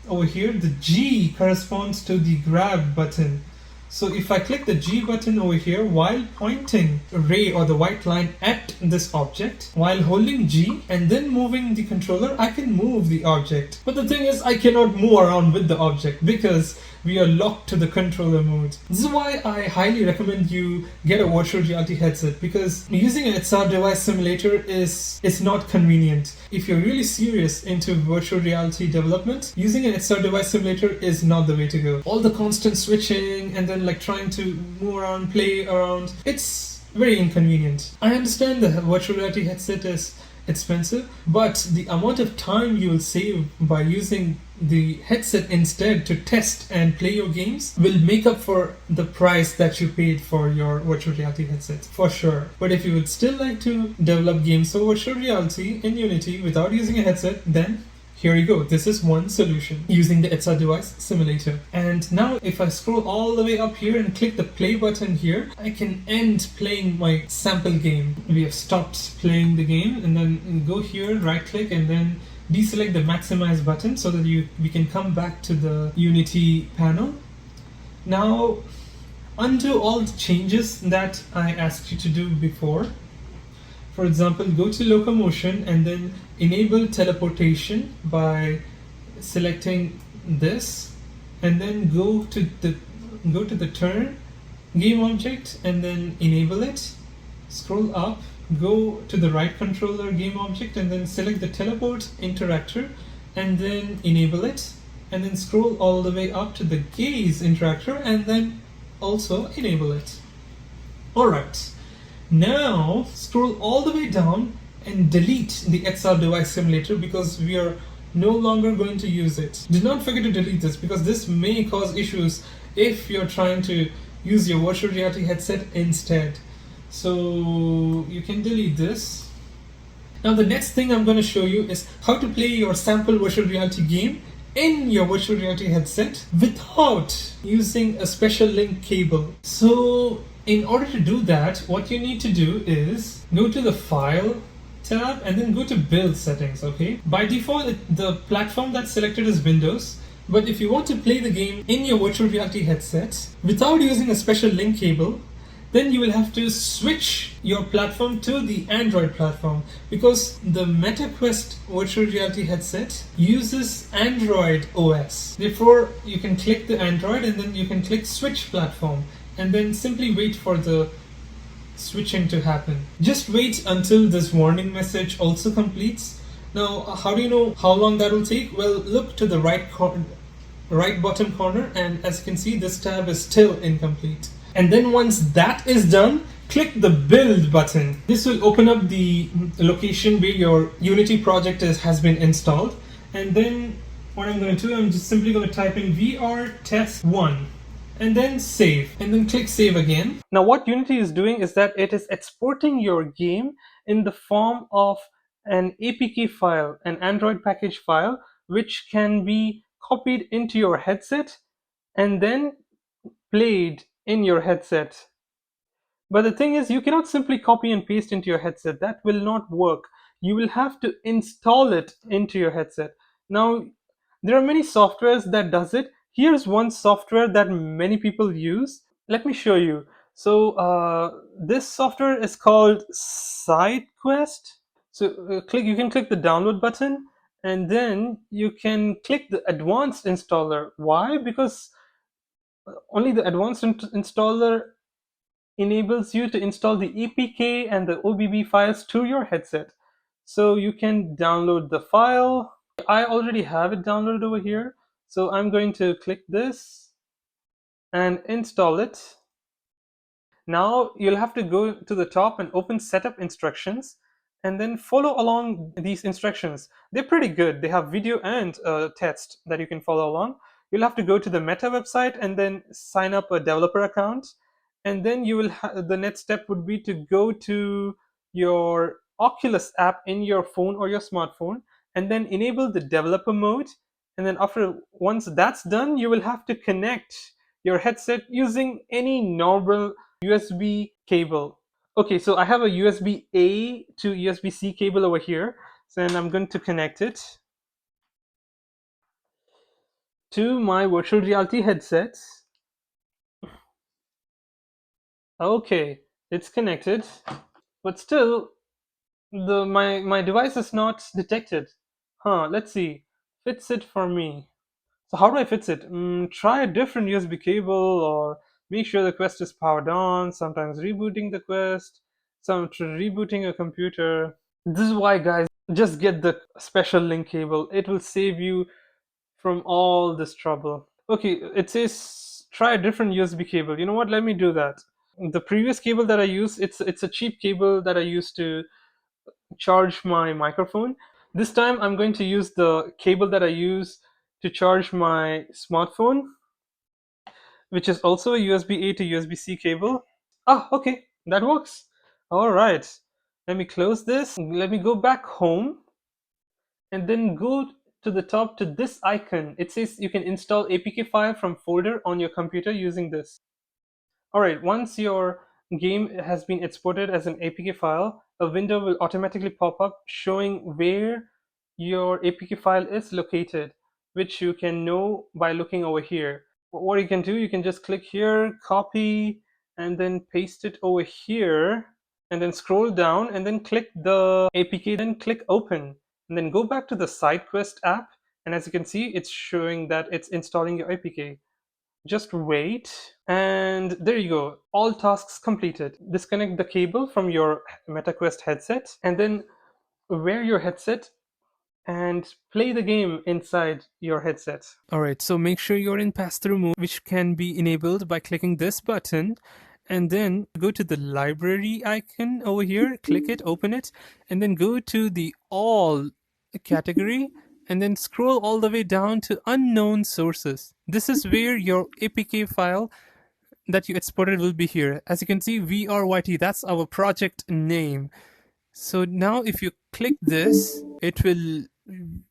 over here, the G corresponds to the grab button. So if I click the G button over here while pointing a ray or the white line at this object, while holding G and then moving the controller, I can move the object. But the thing is, I cannot move around with the object because we are locked to the controller mode. This is why I highly recommend you get a virtual reality headset, because using an XR device simulator is not convenient. If you're really serious into virtual reality development, using an XR device simulator is not the way to go. All the constant switching and then like trying to move around, play around, it's very inconvenient. I understand the virtual reality headset is expensive, but the amount of time you will save by using the headset instead to test and play your games will make up for the price that you paid for your virtual reality headset, for sure. But if you would still like to develop games for virtual reality in Unity without using a headset, then here you go. This is one solution, using the XR device simulator. And now if I scroll all the way up here and click the play button here, I can end playing my sample game. We have stopped playing the game, and then go here, right click, and then deselect the maximize button so that we can come back to the Unity panel. Now undo all the changes that I asked you to do before. For example, go to locomotion and then enable teleportation by selecting this, and then go to the turn game object and then enable it. Scroll up, go to the right controller game object and then select the teleport interactor and then enable it, and then scroll all the way up to the gaze interactor and then also enable it. Alright, now scroll all the way down and delete the XR device simulator because we are no longer going to use it. Do not forget to delete this because this may cause issues if you're trying to use your virtual reality headset instead. So you can delete this. Now the next thing I'm going to show you is how to play your sample virtual reality game in your virtual reality headset without using a special link cable. So in order to do that, what you need to do is go to the File tab and then go to Build Settings, okay? By default, the platform that's selected is Windows, but if you want to play the game in your virtual reality headset without using a special link cable, then you will have to switch your platform to the Android platform because the MetaQuest virtual reality headset uses Android OS. Therefore, you can click the Android and then you can click Switch Platform and then simply wait for the switching to happen. Just wait until this warning message also completes. Now, how do you know how long that will take? Well, look to the right bottom corner, and as you can see, this tab is still incomplete. And then once that is done, click the build button. This will open up the location where your Unity project has been installed. And then what I'm going to do, I'm just simply going to type in VR test 1 and then save, and then click save again. Now what Unity is doing is that it is exporting your game in the form of an APK file, an Android package file, which can be copied into your headset and then played in your headset. But the thing is, you cannot simply copy and paste into your headset. That will not work. You will have to install it into your headset. Now, there are many softwares that does it. Here's one software that many people use. Let me show you. So this software is called sidequest. So you can click the download button and then you can click the advanced installer. Why? Because only the advanced installer enables you to install the EPK and the OBB files to your headset. So you can download the file. I already have it downloaded over here. So I'm going to click this and install it. Now you'll have to go to the top and open setup instructions and then follow along these instructions. They're pretty good. They have video and text that you can follow along. You'll have to go to the Meta website and then sign up a developer account. And then you will the next step would be to go to your Oculus app in your phone or your smartphone and then enable the developer mode. And then once that's done, you will have to connect your headset using any normal USB cable. Okay, so I have a USB A to USB C cable over here. So then I'm going to connect it to my virtual reality headset. Okay, it's connected, but still my device is not detected. Let's see. Fits it for me. So how do I fix it? Try a different USB cable or make sure the Quest is powered on, sometimes rebooting the Quest, rebooting a computer. This is why, guys, just get the special link cable. It will save you from all this trouble. Okay, it says try a different USB cable. You know what? Let me do that. The previous cable that I use, it's a cheap cable that I used to charge my microphone. This time I'm going to use the cable that I use to charge my smartphone, which is also a USB A to USB C cable. Okay, that works. All right, let me close this. Let me go back home and then go to the top to this icon. It says you can install APK file from folder on your computer using this. All right, once your game has been exported as an APK file, a window will automatically pop up showing where your APK file is located, which you can know by looking over here. What you can do, you can just click here, copy, and then paste it over here, and then scroll down and then click the APK, then click open, and then go back to the SideQuest app And as you can see, it's showing that it's installing your APK. Just wait, and there you go. All tasks completed. Disconnect the cable from your MetaQuest headset, and then wear your headset and play the game inside your headset. Alright, so make sure you're in pass-through mode, which can be enabled by clicking this button, and then go to the library icon over here, click it, open it, and then go to the all category, and then scroll all the way down to unknown sources. This is where your APK file that you exported will be here. As you can see, VRYT, that's our project name. So now if you click this, it will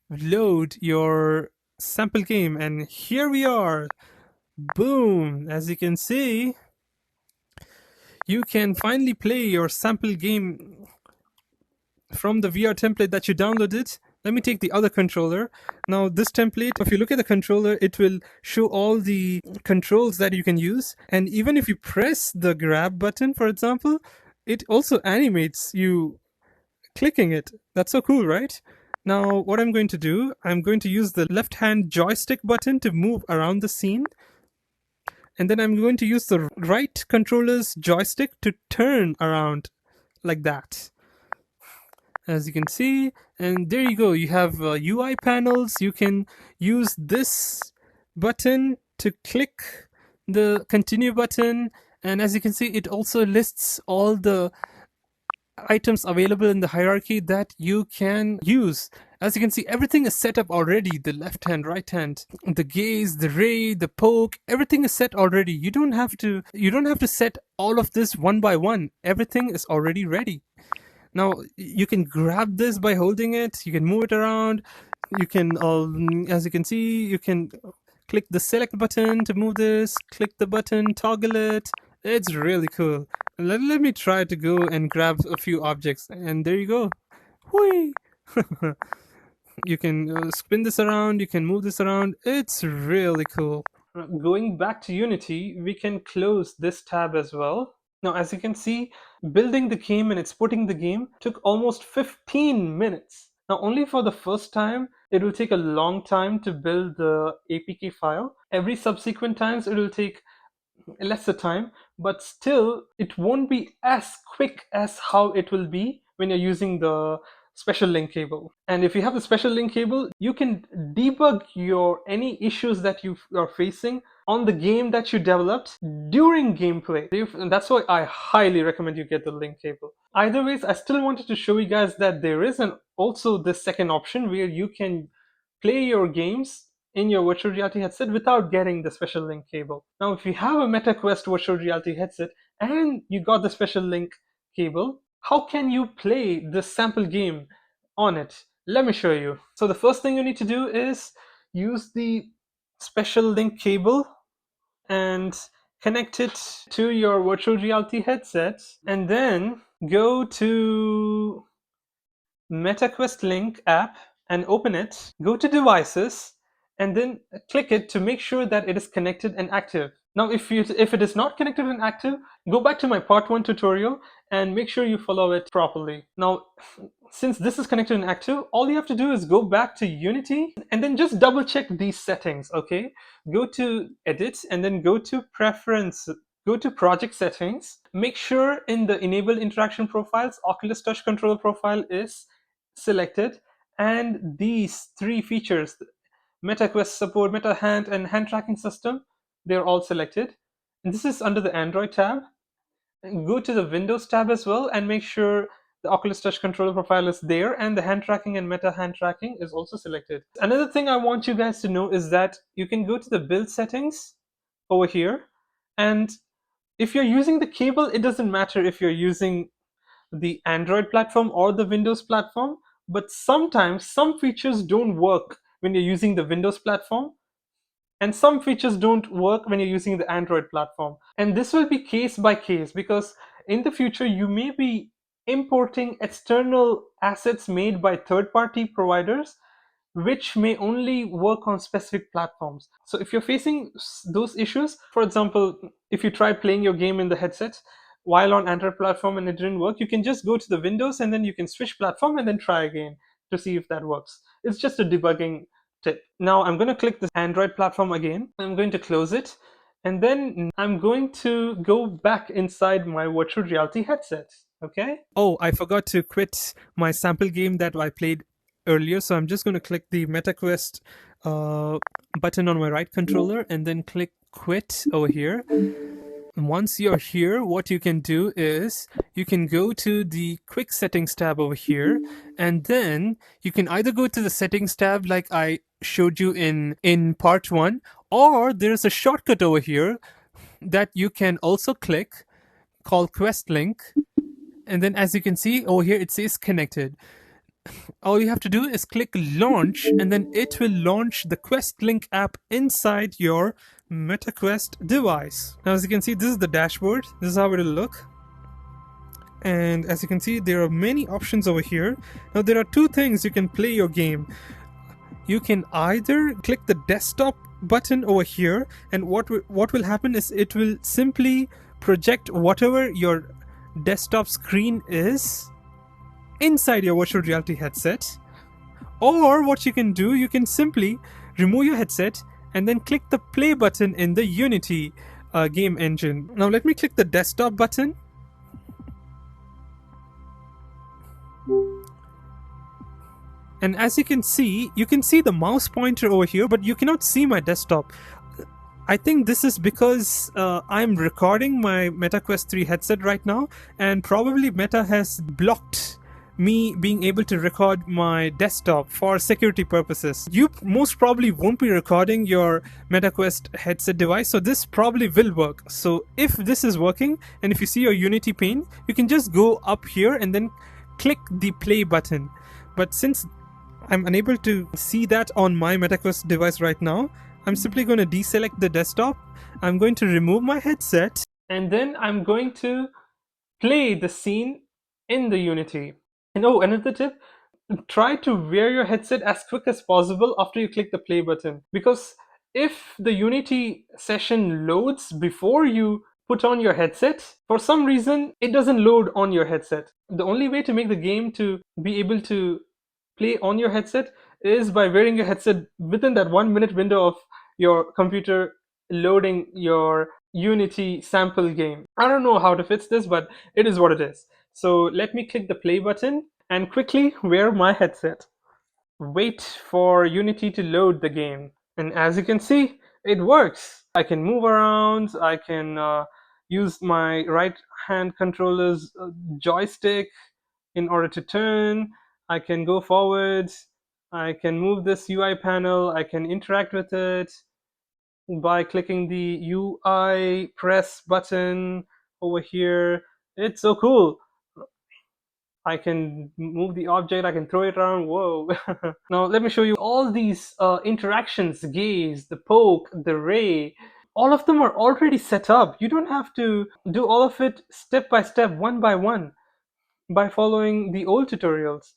load your sample game, and here we are. Boom! As you can see, you can finally play your sample game from the VR template that you downloaded. Let me take the other controller. Now this template, if you look at the controller, it will show all the controls that you can use. And even if you press the grab button, for example, it also animates you clicking it. That's so cool, right? Now what I'm going to do, I'm going to use the left hand joystick button to move around the scene. And then I'm going to use the right controller's joystick to turn around like that. As you can see, and there you go, you have UI panels. You can use this button to click the continue button, and as you can see, it also lists all the items available in the hierarchy that you can use. As you can see, everything is set up already. The left hand, right hand, the gaze, the ray, the poke, everything is set already. You don't have to set all of this one by one. Everything is already ready. Now you can grab this by holding it, you can move it around, you can, as you can see, you can click the select button to move this, click the button, toggle it. It's really cool. Let me try to go and grab a few objects, and there you go. Whee! You can spin this around, you can move this around. It's really cool. Going back to Unity, we can close this tab as well. Now, as you can see, building the game and exporting the game took almost 15 minutes. Now, only for the first time, it will take a long time to build the APK file. Every subsequent times, it will take lesser time, but still, it won't be as quick as how it will be when you're using the special link cable. And if you have the special link cable, you can debug any issues that you are facing on the game that you developed during gameplay. And that's why I highly recommend you get the link cable. Either ways, I still wanted to show you guys that there is also this second option where you can play your games in your virtual reality headset without getting the special link cable. Now, if you have a MetaQuest virtual reality headset and you got the special link cable, how can you play the sample game on it? Let me show you. So the first thing you need to do is use the special link cable and connect it to your virtual reality headset, and then go to MetaQuest Link app and open it. Go to devices and then click it to make sure that it is connected and active. Now, if it is not connected and active, go back to my part 1 tutorial and make sure you follow it properly. Now, since this is connected and active, all you have to do is go back to Unity and then just double check these settings, okay? Go to Edit and then go to Preference. Go to Project Settings. Make sure in the Enable Interaction Profiles, Oculus Touch Controller profile is selected, and these three features, MetaQuest support, Meta Hand, and hand tracking system, they're all selected. And this is under the Android tab. And go to the Windows tab as well and make sure the Oculus Touch Controller profile is there, and the hand tracking and Meta Hand tracking is also selected. Another thing I want you guys to know is that you can go to the build settings over here, and if you're using the cable, it doesn't matter if you're using the Android platform or the Windows platform, but sometimes some features don't work when you're using the Windows platform, and some features don't work when you're using the Android platform. And this will be case by case, because in the future you may be importing external assets made by third-party providers which may only work on specific platforms. So if you're facing those issues, for example, if you try playing your game in the headset while on Android platform and it didn't work, you can just go to the Windows and then you can switch platform and then try again to see if that works. It's just a debugging tip. Now I'm going to click this Android platform again. I'm going to close it. And then I'm going to go back inside my virtual reality headset. Okay. Oh, I forgot to quit my sample game that I played earlier. So I'm just going to click the MetaQuest button on my right controller and then click quit over here. And once you're here, what you can do is you can go to the quick settings tab over here, and then you can either go to the settings tab like I showed you in part 1, or there's a shortcut over here that you can also click called Quest Link. And then as you can see over here, it says connected. All you have to do is click launch, and then it will launch the Quest Link app inside your MetaQuest device. Now as you can see, this is the dashboard. This is how it will look. And as you can see, there are many options over here. Now there are two things you can play your game. You can either click the desktop button over here, and what will happen is it will simply project whatever your desktop screen is inside your virtual reality headset. Or what you can do, you can simply remove your headset and then click the play button in the Unity game engine. Now let me click the desktop button. And as you can see the mouse pointer over here, but you cannot see my desktop. I think this is because I'm recording my MetaQuest 3 headset right now, and probably Meta has blocked me being able to record my desktop for security purposes. You most probably won't be recording your MetaQuest headset device, so this probably will work. So if this is working, and if you see your Unity pane, you can just go up here and then click the play button. But since I'm unable to see that on my MetaQuest device right now, I'm simply going to deselect the desktop. I'm going to remove my headset, and then I'm going to play the scene in the Unity. And oh, another tip, try to wear your headset as quick as possible after you click the play button, because if the Unity session loads before you put on your headset, for some reason it doesn't load on your headset. The only way to make the game to be able to play on your headset is by wearing your headset within that 1 minute window of your computer loading your Unity sample game. I don't know how to fix this, but it is what it is. So let me click the play button and quickly wear my headset. Wait for Unity to load the game. And as you can see, it works. I can move around, I can use my right hand controller's joystick in order to turn. I can go forward, I can move this UI panel, I can interact with it by clicking the UI press button over here. It's so cool. I can move the object, I can throw it around, whoa. Now let me show you all these interactions, the gaze, the poke, the ray. All of them are already set up. You don't have to do all of it step by step, one by one, by following the old tutorials.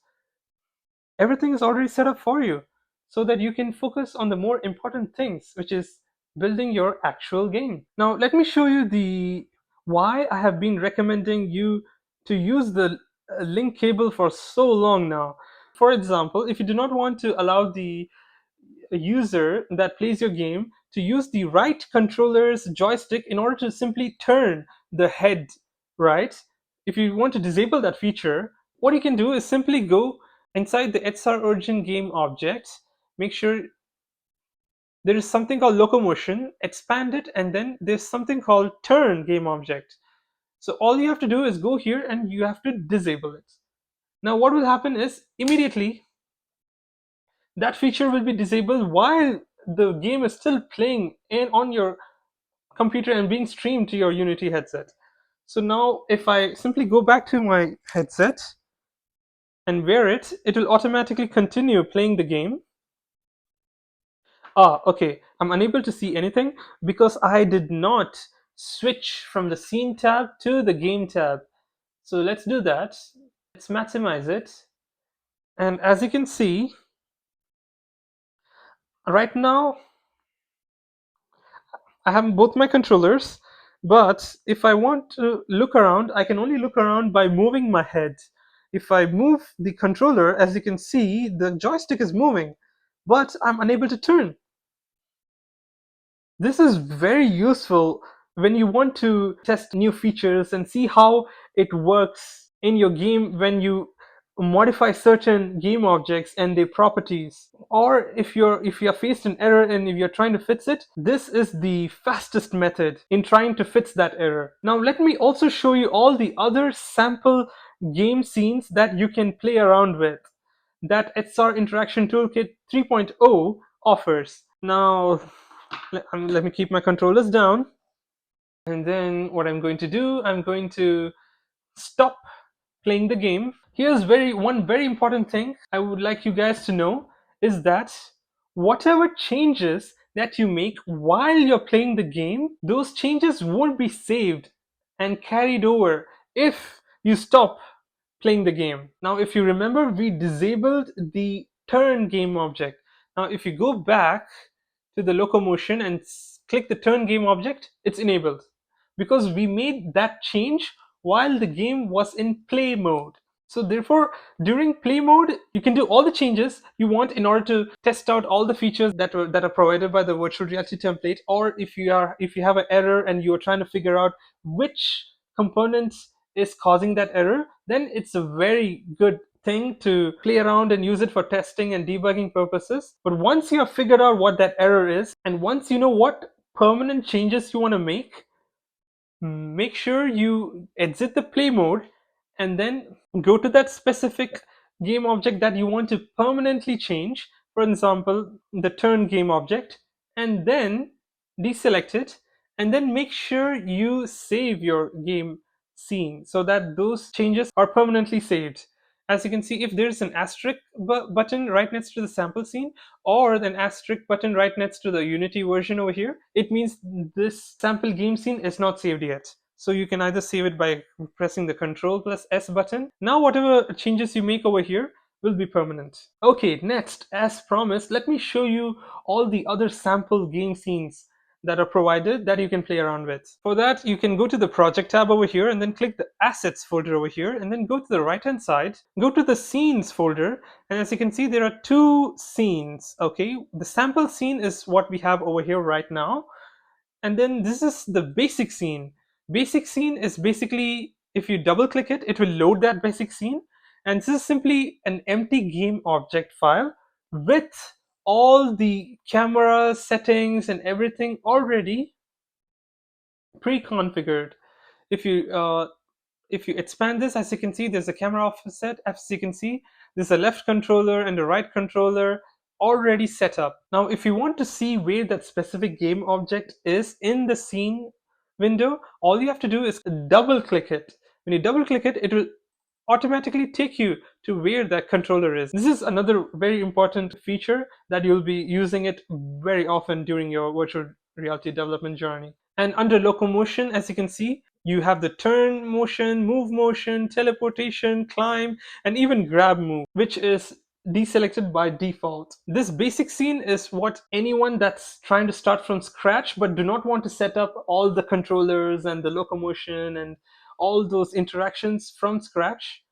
Everything is already set up for you so that you can focus on the more important things, which is building your actual game. Now let me show you the why I have been recommending you to use the link cable for so long now. For example, if you do not want to allow the user that plays your game to use the right controller's joystick in order to simply turn the head, right? If you want to disable that feature, what you can do is simply go inside the XR Origin game objects, make sure there is something called locomotion, expand it, and then there's something called turn game object. So all you have to do is go here and you have to disable it. Now what will happen is immediately that feature will be disabled while the game is still playing on your computer and being streamed to your Unity headset. So now if I simply go back to my headset and wear it, it will automatically continue playing the game. Okay, I'm unable to see anything because I did not switch from the scene tab to the game tab. So let's do that. Let's maximize it. And as you can see, right now I have both my controllers, but if I want to look around, I can only look around by moving my head. If I move the controller, as you can see, the joystick is moving. but I'm unable to turn. This is very useful when you want to test new features and see how it works in your game when you modify certain game objects and their properties. Or if you're faced an error and if you're trying to fix it, this is the fastest method in trying to fix that error. Now let me also show you all the other sample game scenes that you can play around with that XR Interaction Toolkit 3.0 offers. Now let me keep my controllers down, and then what I'm going to do, I'm going to stop playing the game. Here's one very important thing I would like you guys to know is that whatever changes that you make while you're playing the game, those changes won't be saved and carried over if you stop playing the game. Now, if you remember, we disabled the turn game object. Now, if you go back to the locomotion and click the turn game object, it's enabled because we made that change while the game was in play mode. So therefore, during play mode, you can do all the changes you want in order to test out all the features that are provided by the virtual reality template. Or if you have an error and you are trying to figure out which components is causing that error, then it's a very good thing to play around and use it for testing and debugging purposes. But once you have figured out what that error is, and once you know what permanent changes you want to make sure you exit the play mode and then go to that specific game object that you want to permanently change, for example the turn game object, and then deselect it, and then make sure you save your game scene so that those changes are permanently saved. As you can see, if there's an asterisk button right next to the sample scene or an asterisk button right next to the Unity version over here, it means this sample game scene is not saved yet. So you can either save it by pressing the Ctrl plus S button. Now whatever changes you make over here will be permanent. Okay, next, as promised, let me show you all the other sample game scenes that are provided that you can play around with. For that, you can go to the project tab over here and then click the assets folder over here, and then go to the right hand side, go to the scenes folder, and as you can see there are two scenes. Okay, the sample scene is what we have over here right now, and then this is the basic scene. Basic scene is basically, if you double click it, it will load that basic scene, and this is simply an empty game object file with all the camera settings and everything already pre-configured. If you expand this, as you can see, there's a camera offset. As you can see, there's a left controller and a right controller already set up. Now, if you want to see where that specific game object is in the scene window, all you have to do is double click it. When you double click it, it will automatically take you to where that controller is. This is another very important feature that you'll be using it very often during your virtual reality development journey. And under locomotion, as you can see, you have the turn motion, move motion, teleportation, climb, and even grab move, which is deselected by default. This basic scene is what anyone that's trying to start from scratch but do not want to set up all the controllers and the locomotion and all those interactions from scratch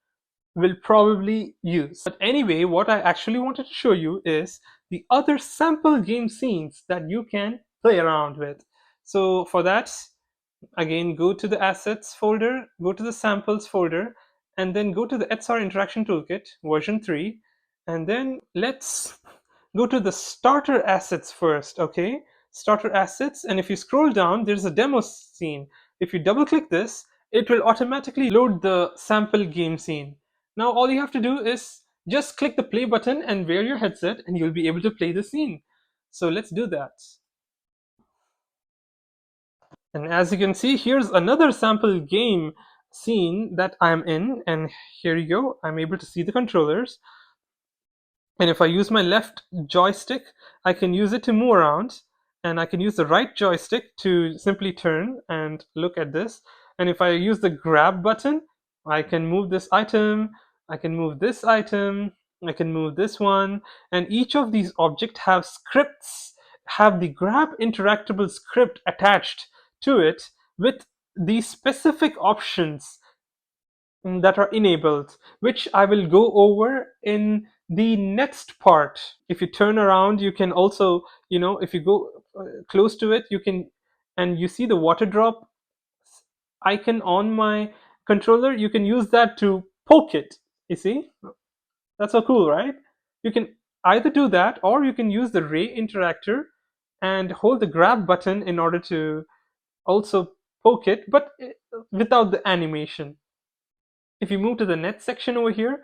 will probably use. But anyway, what I actually wanted to show you is the other sample game scenes that you can play around with. So for that, again, go to the assets folder, go to the samples folder, and then go to the XR Interaction Toolkit version 3, and then let's go to the starter assets first. Okay, starter assets, and if you scroll down, there's a demo scene. If you double click this, it will automatically load the sample game scene. Now all you have to do is just click the play button and wear your headset, and you'll be able to play the scene. So let's do that. And as you can see, here's another sample game scene that I'm in, and here you go. I'm able to see the controllers, and if I use my left joystick, I can use it to move around, and I can use the right joystick to simply turn and look at this. And if I use the grab button, I can move this item, I can move this item, I can move this one, and each of these objects have scripts, have the grab interactable script attached to it with these specific options that are enabled, which I will go over in The next part, if you turn around, you can also, if you go close to it, you can, and you see the water drop icon on my controller, you can use that to poke it. You see, that's so cool, right? You can either do that, or you can use the ray interactor and hold the grab button in order to also poke it, but without the animation. If you move to the next section over here,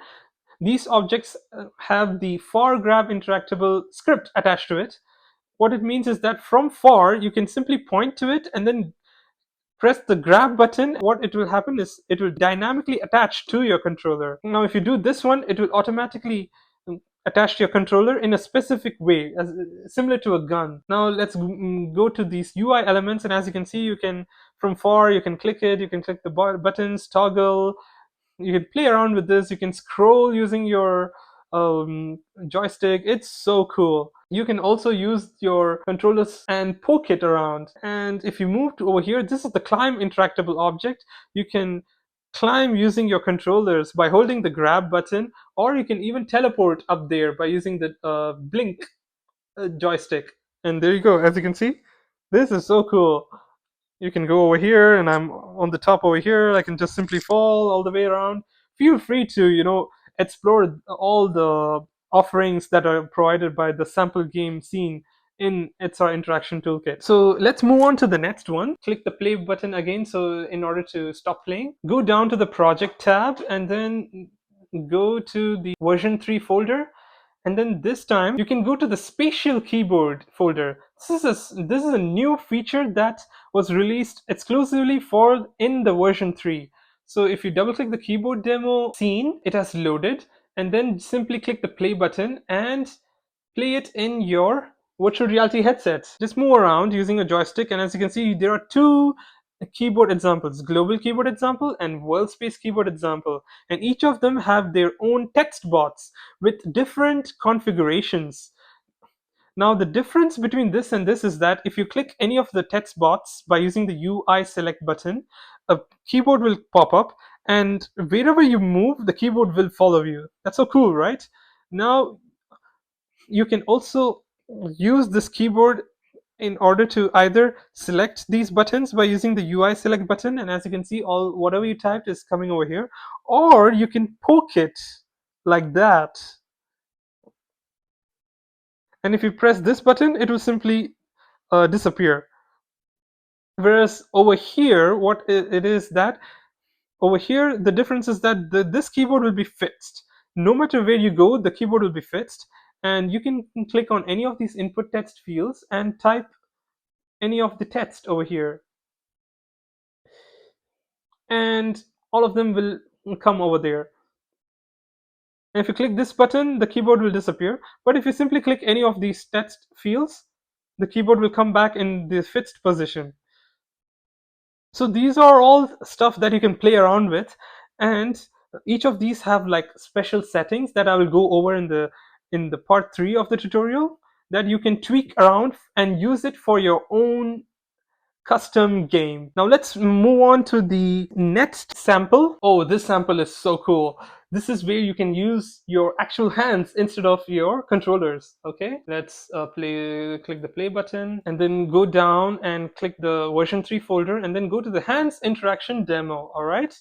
these objects have the for grab interactable script attached to it. What it means is that from far, you can simply point to it and then press the grab button. What it will happen is it will dynamically attach to your controller. Now, if you do this one, it will automatically attach to your controller in a specific way, as similar to a gun. Now let's go to these UI elements, and as you can see, you can, from far, you can click it, you can click the buttons, toggle, you can play around with this, you can scroll using your joystick. It's so cool. You can also use your controllers and poke it around. And if you move to over here, this is the climb interactable object. You can climb using your controllers by holding the grab button, or you can even teleport up there by using the blink joystick. And there you go. As you can see, this is so cool. You can go over here, and I'm on the top over here. I can just simply fall all the way around. Feel free to, explore all the offerings that are provided by the sample game scene in XR Interaction Toolkit. So let's move on to the next one. Click the play button again. So in order to stop playing, go down to the project tab and then go to the version 3 folder. And then this time you can go to the Spatial keyboard folder. This is a new feature that was released exclusively for in the version 3. So if you double click the keyboard demo scene, it has loaded, and then simply click the play button and play it in your virtual reality headset. Just move around using a joystick, and as you can see, there are two keyboard examples: global keyboard example and world space keyboard example, and each of them have their own text box with different configurations. Now the difference between this and this is that if you click any of the text box by using the UI select button, a keyboard will pop up, and wherever you move, the keyboard will follow you. That's so cool, right? Now you can also use this keyboard in order to either select these buttons by using the UI select button, and as you can see, all whatever you typed is coming over here, or you can poke it like that, and if you press this button, it will simply disappear. Whereas over here, what it is that over here, the difference is that this keyboard will be fixed. No matter where you go, the keyboard will be fixed, and you can click on any of these input text fields and type any of the text over here, and all of them will come over there. And if you click this button, the keyboard will disappear. But if you simply click any of these text fields, the keyboard will come back in the fixed position. So these are all stuff that you can play around with, and each of these have like special settings that I will go over in the part 3 of the tutorial, that you can tweak around and use it for your own custom game. Now let's move on to the next sample. Oh, this sample is so cool. This is where you can use your actual hands instead of your controllers. Okay, let's click the play button and then go down and click the version 3 folder and then go to the hands interaction demo. All right,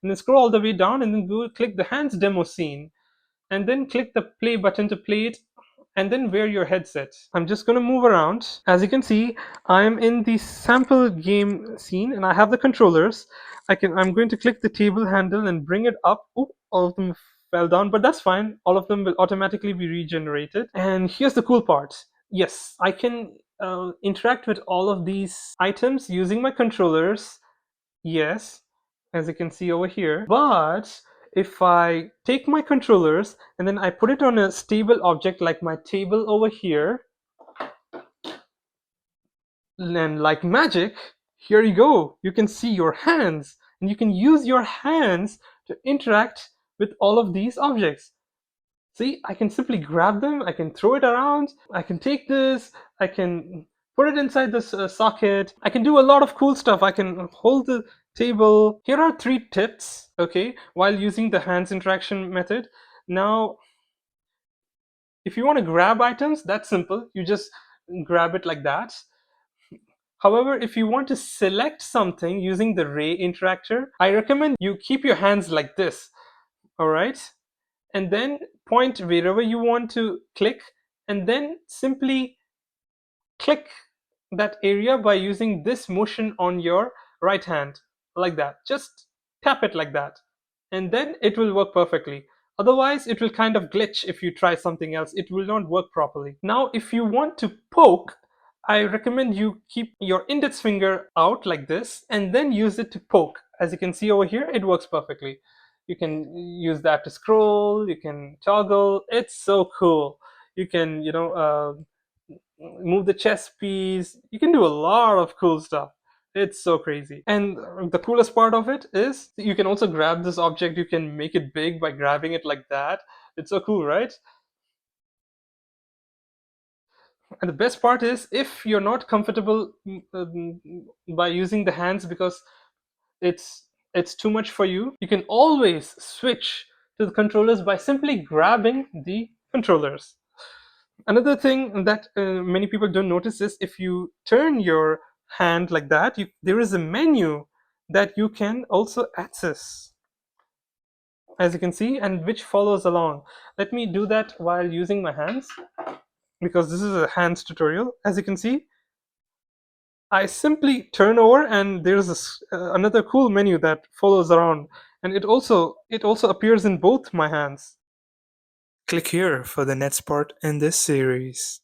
and then scroll all the way down and then go click the hands demo scene and then click the play button to play it, and then wear your headset. I'm just going to move around. As you can see, I'm in the sample game scene and I have the controllers. I'm going to click the table handle and bring it up. Oh, all of them fell down, but that's fine. All of them will automatically be regenerated. And here's the cool part. Yes, I can interact with all of these items using my controllers. Yes, as you can see over here. But if I take my controllers and then I put it on a stable object like my table over here, then like magic, here you go. You can see your hands, and you can use your hands to interact with all of these objects. See, I can simply grab them, I can throw it around, I can take this, I can put it inside this socket. I can do a lot of cool stuff. I can hold the table. Here are 3 tips, okay, while using the hands interaction method. Now, If you want to grab items, that's simple. You just grab it like that. However, if you want to select something using the ray interactor, I recommend you keep your hands like this, all right? And then point wherever you want to click, and then simply click that area by using this motion on your right hand, like that. Just tap it like that, and then it will work perfectly. Otherwise, it will kind of glitch. If you try something else, it will not work properly. Now, if you want to poke, I recommend you keep your index finger out like this and then use it to poke. As you can see over here, it works perfectly. You can use that to scroll, you can toggle. It's so cool. You can, move the chess piece. You can do a lot of cool stuff. It's so crazy. And the coolest part of it is you can also grab this object. You can make it big by grabbing it like that. It's so cool, right? And the best part is if you're not comfortable by using the hands because it's too much for you, you can always switch to the controllers by simply grabbing the controllers. Another thing that many people don't notice is if you turn your hand like that, there is a menu that you can also access, as you can see, and which follows along. Let me do that while using my hands, because this is a hands tutorial. As you can see, I simply turn over and there's another cool menu that follows around, and it also appears in both my hands. Click here for the next part in this series.